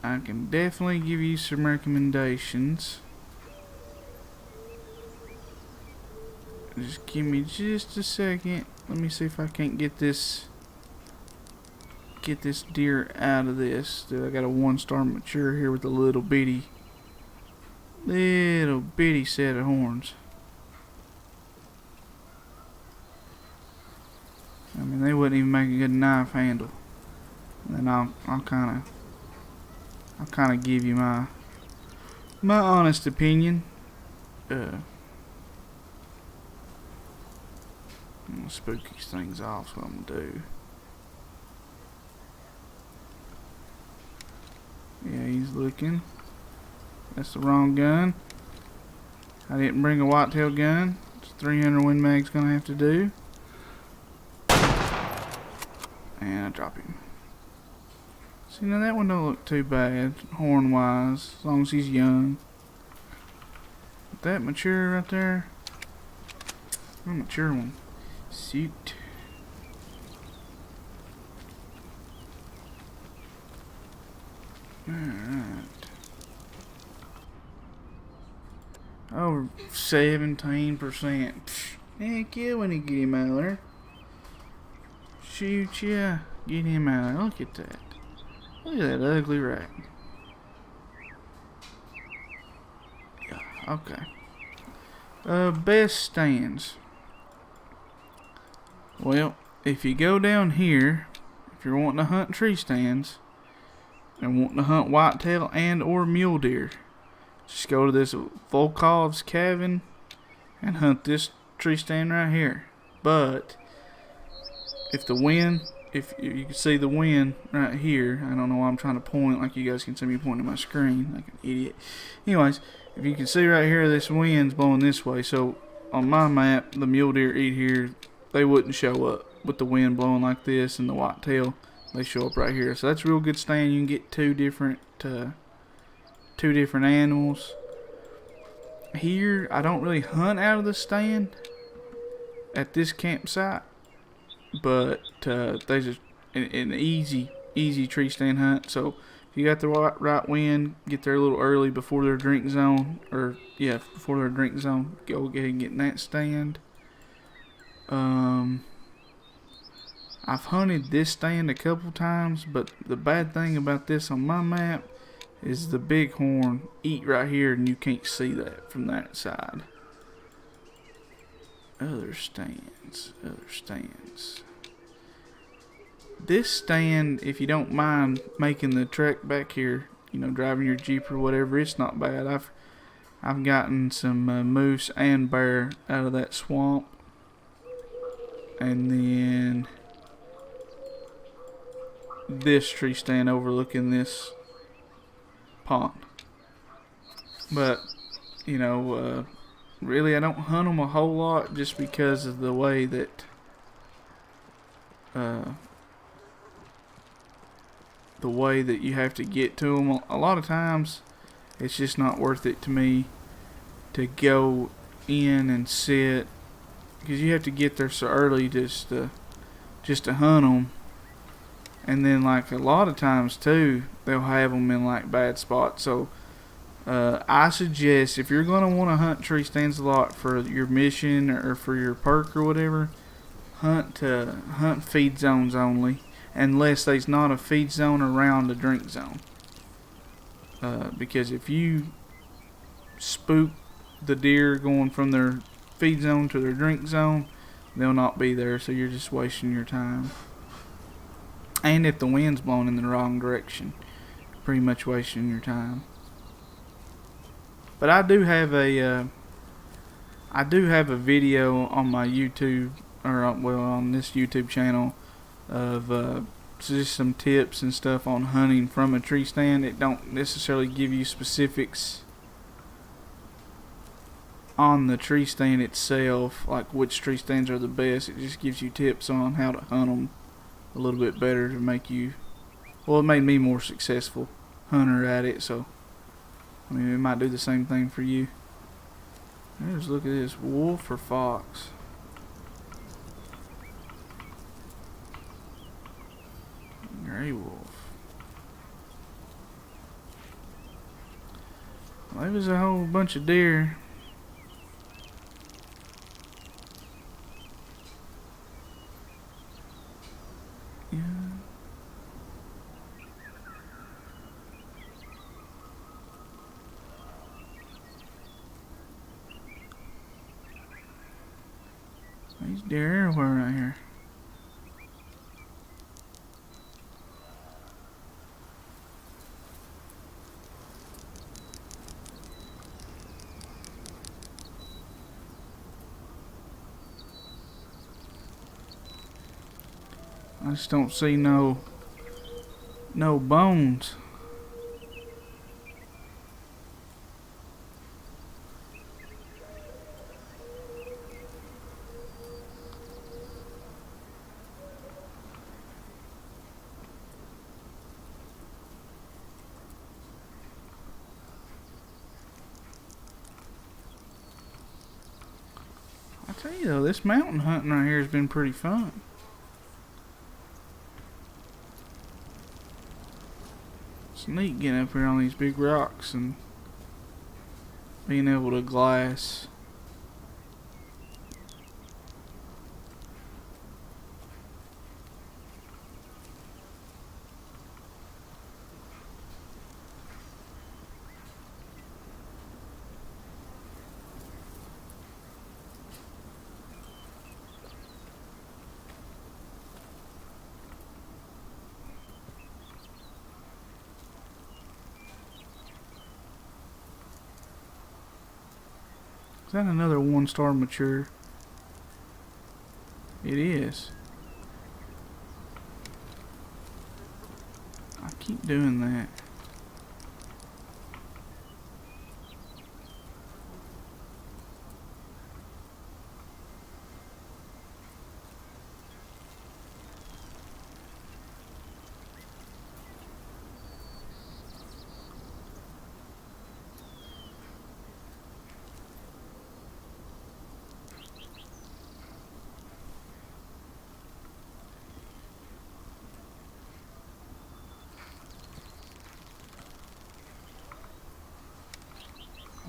I can definitely give you some recommendations. Just give me just a second. Let me see if I can't get this deer out of this. Dude, I got a 1-star mature here with a little bitty set of horns. I mean, they wouldn't even make a good knife handle. And then I'll kind of give you my honest opinion. I'm gonna spook these things off. That's what I'm gonna do. Yeah, he's looking. That's the wrong gun. I didn't bring a whitetail gun. It's 300 Win Mag's gonna have to do. And I drop him. See, now that one don't look too bad, horn wise, as long as he's young. But that mature right there, a mature one. Shoot. Alright. Over 17%. Heck yeah, when you get him out of there. Shoot, yeah. Get him out of there. Look at that. Look at that ugly rat. Yeah, okay. Best stands. Well, if you go down here, if you're wanting to hunt tree stands, and wanting to hunt whitetail and or mule deer, just go to this Volkov's cabin and hunt this tree stand right here. But if the wind, if you can see the wind right here, I don't know why I'm trying to point like you guys can see me pointing my screen like an idiot. Anyways, if you can see right here, this wind's blowing this way. So on my map, the mule deer eat here, they wouldn't show up with the wind blowing like this, and the whitetail, they show up right here. So that's a real good stand. You can get two different animals. Here, I don't really hunt out of the stand at this campsite. But they just an easy tree stand hunt. So if you got the right wind, get there a little early before their drink zone, before their drink zone. Go ahead and get in that stand. I've hunted this stand a couple times, but the bad thing about this on my map is the bighorn eat right here, and you can't see that from that side. Other stands. This stand, if you don't mind making the trek back here, driving your Jeep or whatever, it's not bad. I've gotten some moose and bear out of that swamp. and then this tree stand overlooking this pond. But you know, really, I don't hunt them a whole lot just because of the way that you have to get to them. A lot of times, it's just not worth it to me to go in and sit, because you have to get there so early just to hunt them. And then, like, a lot of times too, they'll have them in like bad spots. So I suggest, if you're gonna want to hunt tree stands a lot for your mission or for your perk or whatever, hunt feed zones only, unless there's not a feed zone around a drink zone. Because if you spook the deer going from their feed zone to their drink zone, they'll not be there, so you're just wasting your time. And if the wind's blowing in the wrong direction, pretty much wasting your time. But I do have a video on my YouTube, or on this YouTube channel, of just some tips and stuff on hunting from a tree stand. It don't necessarily give you specifics on the tree stand itself, like which tree stands are the best. It just gives you tips on how to hunt them a little bit better to make you, well, it made me more successful hunter at it. So I mean, it might do the same thing for you. Let's look at this, wolf or fox. Gray wolf. Well, there was a whole bunch of deer. Yeah. These deer everywhere right here. I just don't see no bones. I tell you though, this mountain hunting right here has been pretty fun. It's neat getting up here on these big rocks and being able to glass. Is that another 1-star mature? It is. I keep doing that.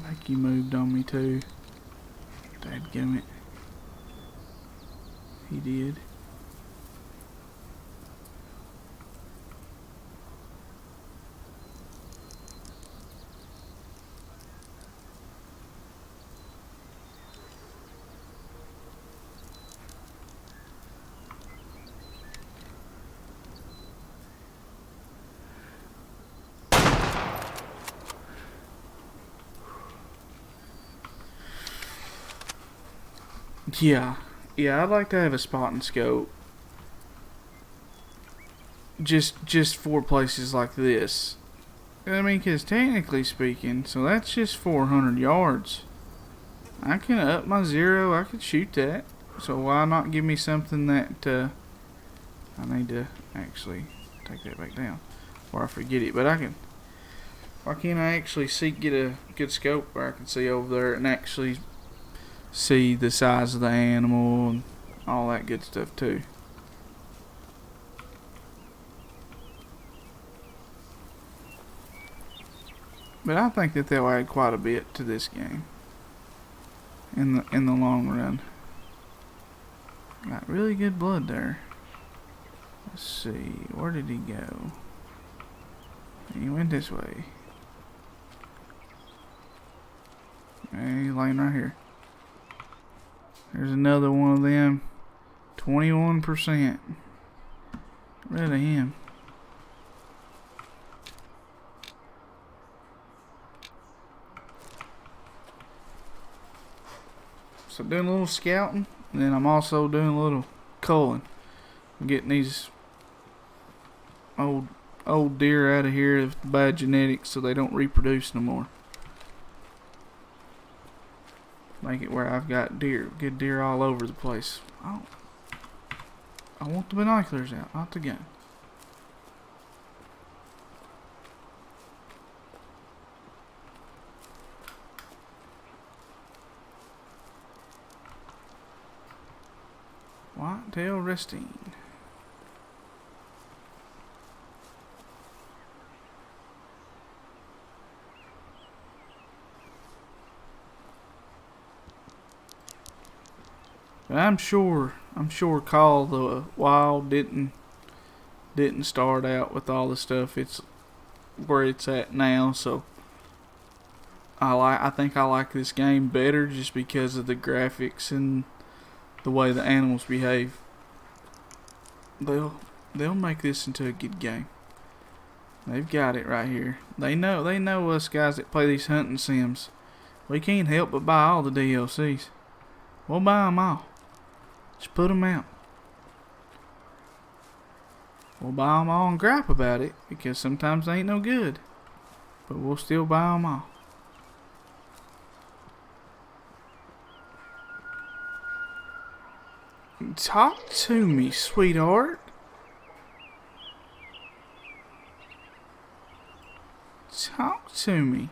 I think he moved on me too. Dadgummit. He did. Yeah, Yeah, I'd like to have a spotting scope. Just for places like this. I mean, because technically speaking, so that's just 400 yards. I can up my zero. I could shoot that. So why not give me something that I need to actually take that back down, or I forget it. But I can. Why can't I actually get a good scope where I can see over there and actually see the size of the animal and all that good stuff too? But I think that they'll add quite a bit to this game in the long run. Got really good blood there. Let's see, where did he go? He went this way. Hey, he's laying right here. There's another one of them. 21%. Rid of him. So doing a little scouting, and then I'm also doing a little culling. I'm getting these old deer out of here with bad genetics so they don't reproduce no more. Make it where I've got good deer all over the place. I want the binoculars out, not the gun. Whitetail resting. But I'm sure Call of the Wild didn't start out with all the stuff it's where it's at now, so I think I like this game better just because of the graphics and the way the animals behave. They'll make this into a good game. They've got it right here. They know us guys that play these hunting sims. We can't help but buy all the DLCs. We'll buy them all. Just put them out. We'll buy them all and gripe about it because sometimes they ain't no good. But we'll still buy them all. Talk to me, sweetheart. Talk to me.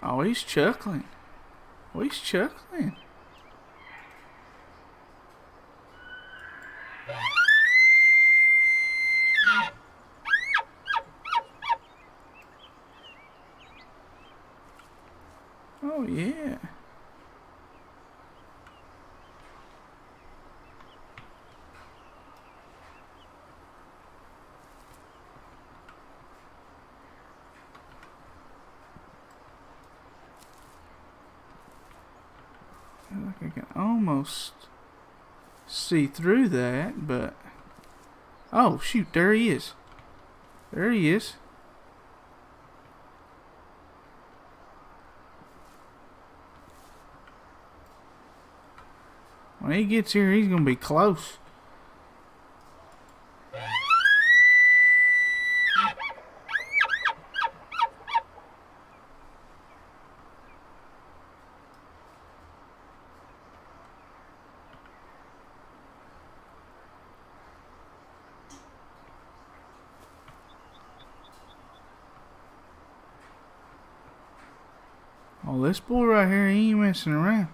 Oh, he's chuckling. Oh, he's chuckling. Oh, yeah. I can almost see through that, but oh shoot, there he is. There he is. When he gets here, he's gonna be close. Oh, this boy right here, he ain't messing around.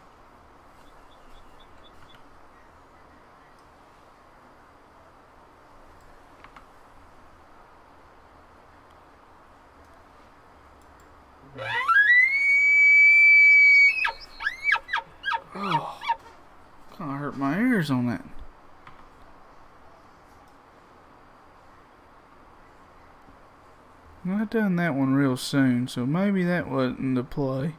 Oh, kind of hurt my ears on that. I done that one real soon, so maybe that wasn't the play.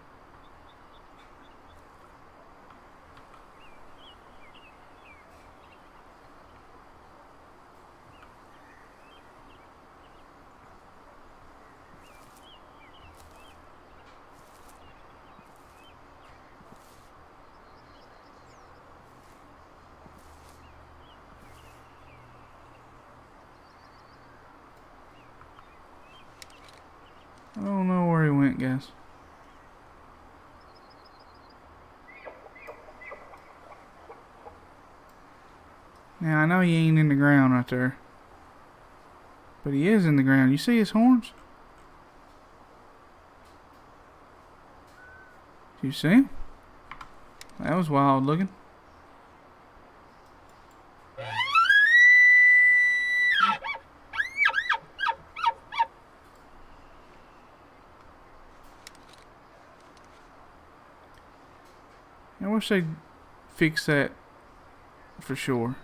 don't know where he went, guys. Now, I know he ain't in the ground right there. But he is in the ground. You see his horns? Do you see him? That was wild looking. I wish they'd fix that for sure.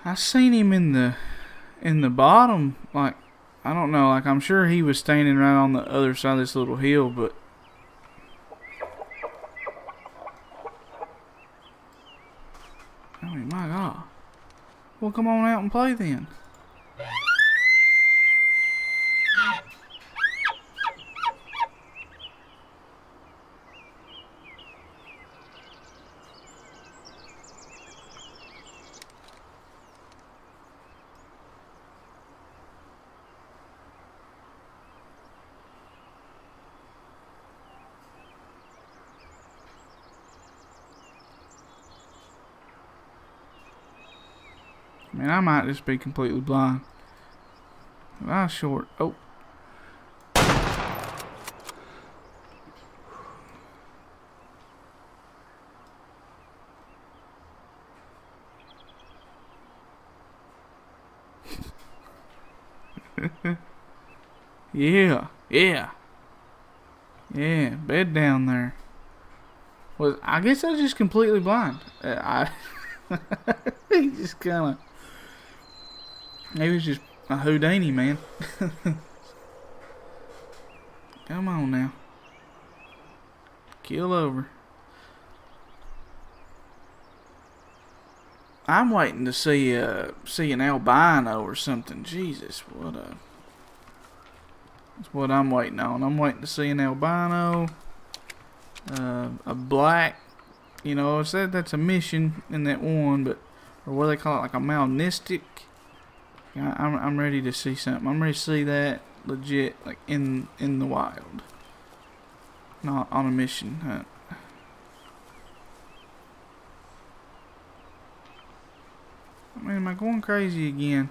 I seen him in the bottom, like, I don't know, like I'm sure he was standing right on the other side of this little hill, but I mean, my God. Well, come on out and play then. I mean, I might just be completely blind. But I short. Oh. Yeah. Yeah, bed down there. Well, I guess I was just completely blind. He just kind of. He was just a Houdini, man. Come on now. Kill over. I'm waiting to see an albino or something. Jesus, that's what I'm waiting on. I'm waiting to see an albino, a black. You know, I said that's a mission in that one, but or what do they call it, like a malnistic. I'm ready to see something. I'm ready to see that legit, like in the wild, not on a mission hunt. I mean, am I going crazy again?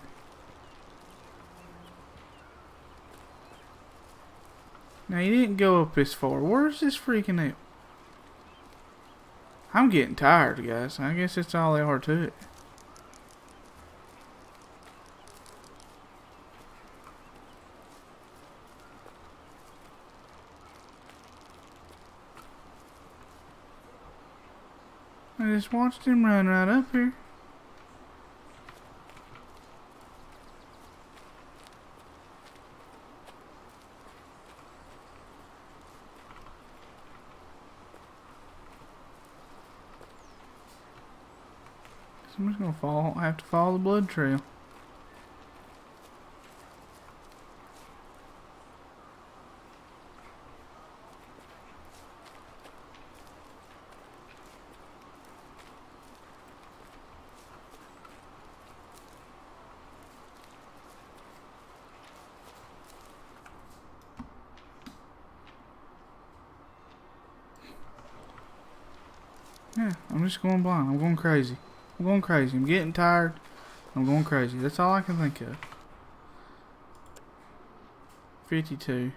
Now, you didn't go up this far. Where's this freaking out? I'm getting tired, guys. I guess that's all there are to it. I just watched him run right up here. I'm just gonna fall. I have to follow the blood trail. Yeah, I'm just going blind. I'm going crazy. I'm going crazy. I'm getting tired. I'm going crazy. That's all I can think of. 52.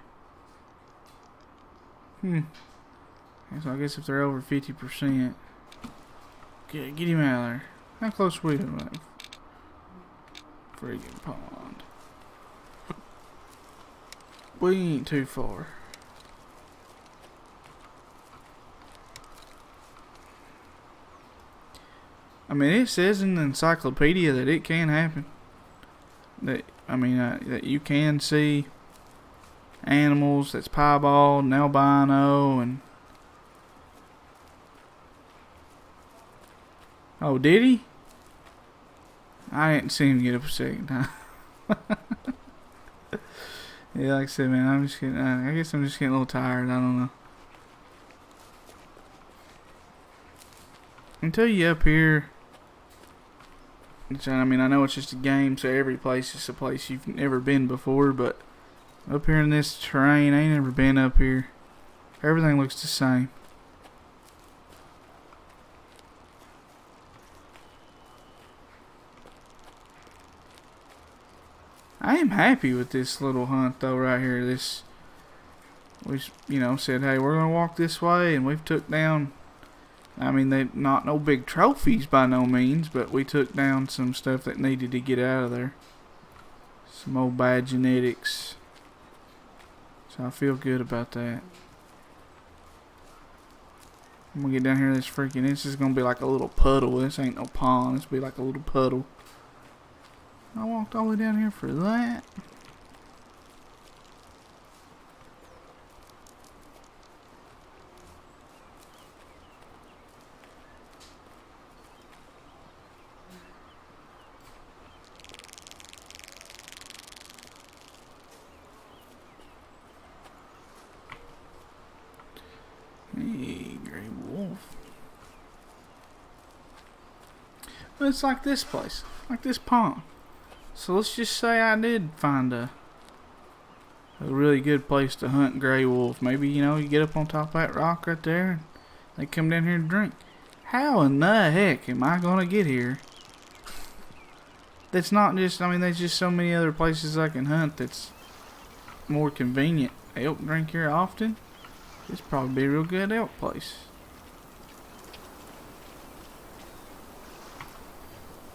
So I guess if they're over 50%, get him out of there. How close we to that friggin' pond? We ain't too far. I mean, it says in the encyclopedia that it can happen. That you can see animals that's piebald and albino and Oh, did he? I didn't see him get up a second time. Yeah, like I said, man, I'm just getting, I guess I'm just getting a little tired. I don't know. Until you up here, which, I mean, I know it's just a game, so every place is a place you've never been before, but up here in this terrain, I ain't never been up here. Everything looks the same. I am happy with this little hunt though right here. This, we said, hey, we're gonna walk this way, and we've took down. I mean, they not no big trophies by no means, but we took down some stuff that needed to get out of there. Some old bad genetics. So I feel good about that. I'm gonna get down here. This is gonna be like a little puddle. This ain't no pond. This will be like a little puddle. I walked all the way down here for that. Hey, gray wolf. But it's like this place, like this pond. So let's just say I did find a really good place to hunt gray wolf. Maybe, you get up on top of that rock right there and they come down here and drink. How in the heck am I going to get here? That's not just, I mean, there's just so many other places I can hunt that's more convenient. Elk drink here often. This probably be a real good elk place.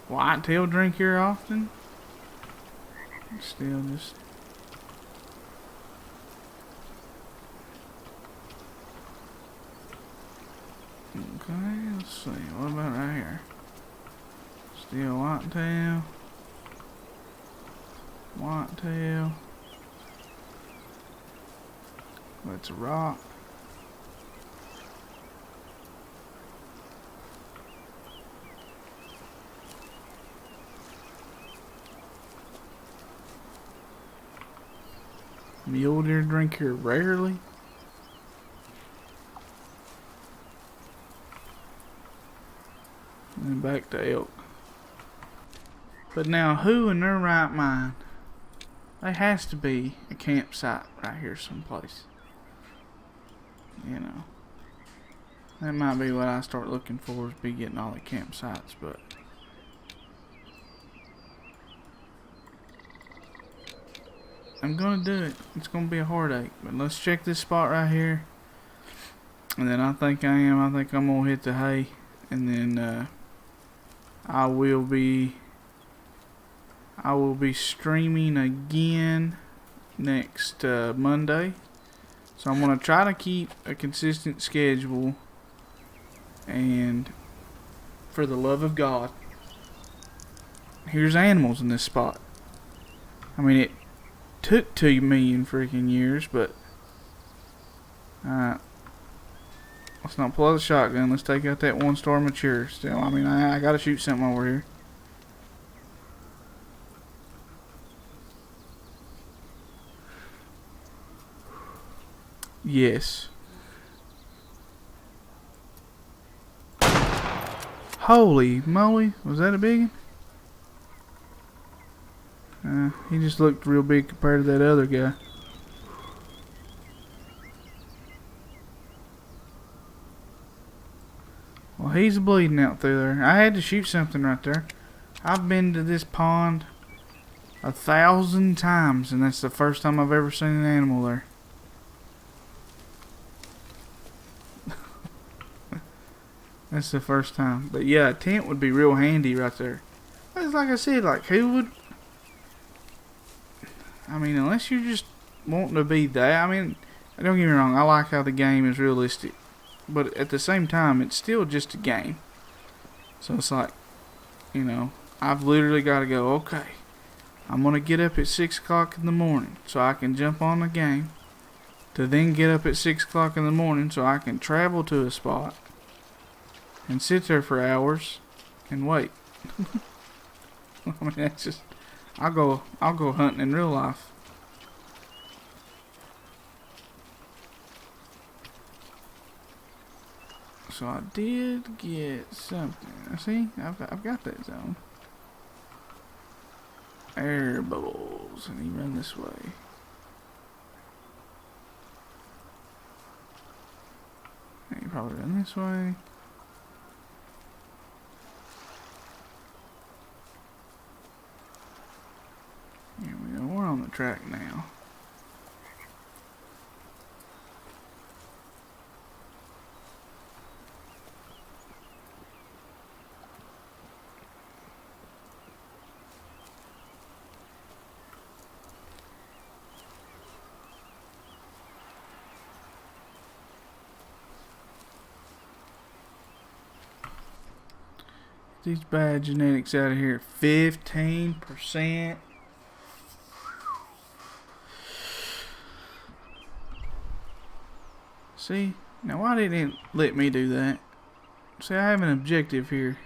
Whitetail drink here often. Still just. Okay, let's see. What about right here? Still whitetail. Whitetail. That's a rock. Mule deer drink here rarely. And then back to elk. But now, who in their right mind? There has to be a campsite right here someplace. That might be what I start looking for, is be getting all the campsites, but I'm gonna do it. It's gonna be a heartache, but let's check this spot right here. And then I think I'm gonna hit the hay, and then I will be streaming again next Monday. So I'm gonna try to keep a consistent schedule, and for the love of God, here's animals in this spot. I mean, it took 2 million freaking years, but alright. Let's not pull out the shotgun. Let's take out that 1-star mature still. I mean, I gotta shoot something over here. Yes. Holy moly, was that a big one? He just looked real big compared to that other guy. Well, he's bleeding out through there. I had to shoot something right there. I've been to this pond 1,000 times, and that's the first time I've ever seen an animal there. That's the first time. But yeah, a tent would be real handy right there. It's like I said, like, who would... I mean, unless you're just wanting to be that. I mean, don't get me wrong, I like how the game is realistic. But at the same time, it's still just a game. So it's like, I've literally got to go, okay, I'm going to get up at 6 o'clock in the morning so I can jump on the game. To then get up at 6 o'clock in the morning so I can travel to a spot and sit there for hours and wait. I mean, that's just, I'll go hunting in real life. So I did get something. See, I've got that zone. Air bubbles, and you run this way. And you probably run this way. Here we go. We're on the track now. These bad genetics out of here. 15%. See? Now why didn't it let me do that? See, I have an objective here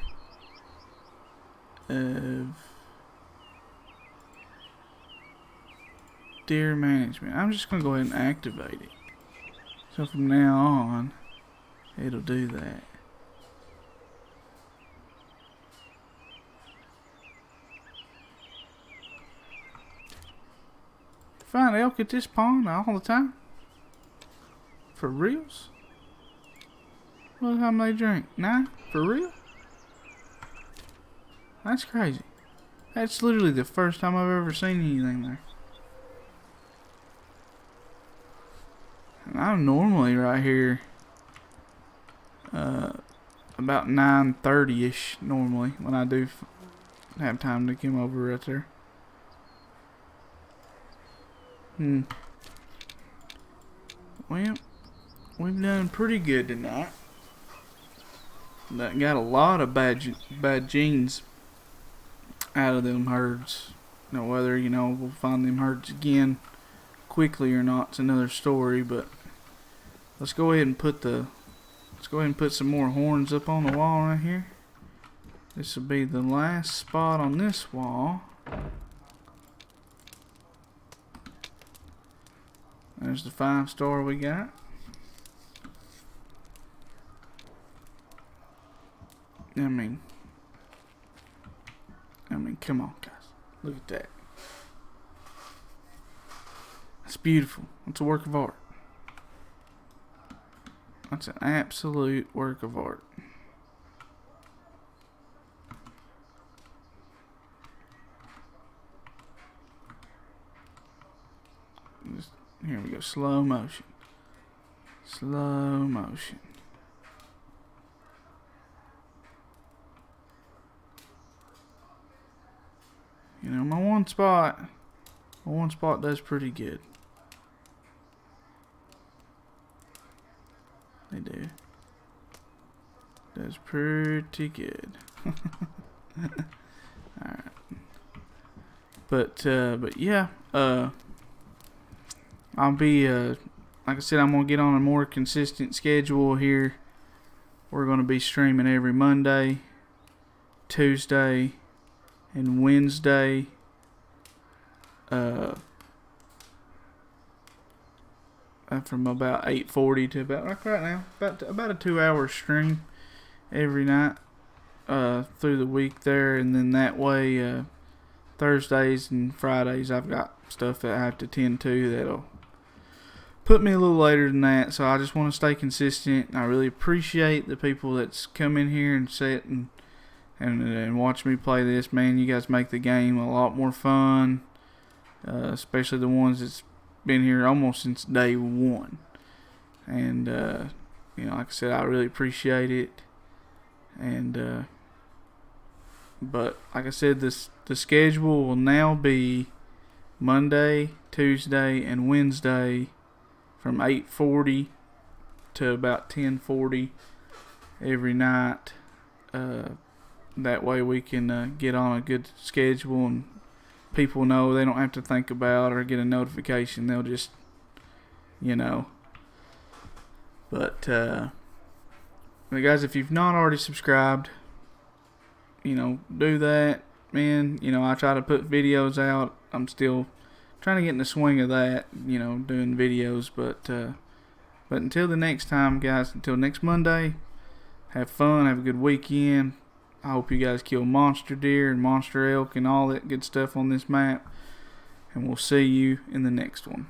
of deer management. I'm just going to go ahead and activate it. So from now on, it'll do that. Find elk at this pond all the time? For reals? What time they drink? 9? For real? That's crazy. That's literally the first time I've ever seen anything there. And I'm normally right here about 9:30ish normally when I do have time to come over right there. Well, we've done pretty good tonight. That got a lot of bad genes out of them herds. Now whether, we'll find them herds again quickly or not, it's another story, but let's go ahead and put some more horns up on the wall right here. This will be the last spot on this wall. There's the 5-star we got. I mean, come on, guys. Look at that. That's beautiful. It's a work of art. That's an absolute work of art. Here we go, slow motion. Slow motion. My one spot does pretty good. They do. Does pretty good. Alright. But yeah, I'll be, like I said, I'm going to get on a more consistent schedule here. We're going to be streaming every Monday, Tuesday, and Wednesday. From about 8:40 to about, like right now, about a 2-hour stream every night through the week there. And then that way, Thursdays and Fridays, I've got stuff that I have to tend to that'll put me a little later than that, so I just want to stay consistent. I really appreciate the people that's come in here and sit and watch me play this. Man, you guys make the game a lot more fun, especially the ones that's been here almost since day one. And like I said, I really appreciate it. And but like I said, the schedule will now be Monday, Tuesday, and Wednesday from 8:40 to about 10:40 every night. That way we can get on a good schedule and people know they don't have to think about or get a notification. They'll just, But guys, if you've not already subscribed, do that, man. I try to put videos out. I'm still trying to get in the swing of that, doing videos. But until the next time, guys, until next Monday, have fun, have a good weekend. I hope you guys kill monster deer and monster elk and all that good stuff on this map. And we'll see you in the next one.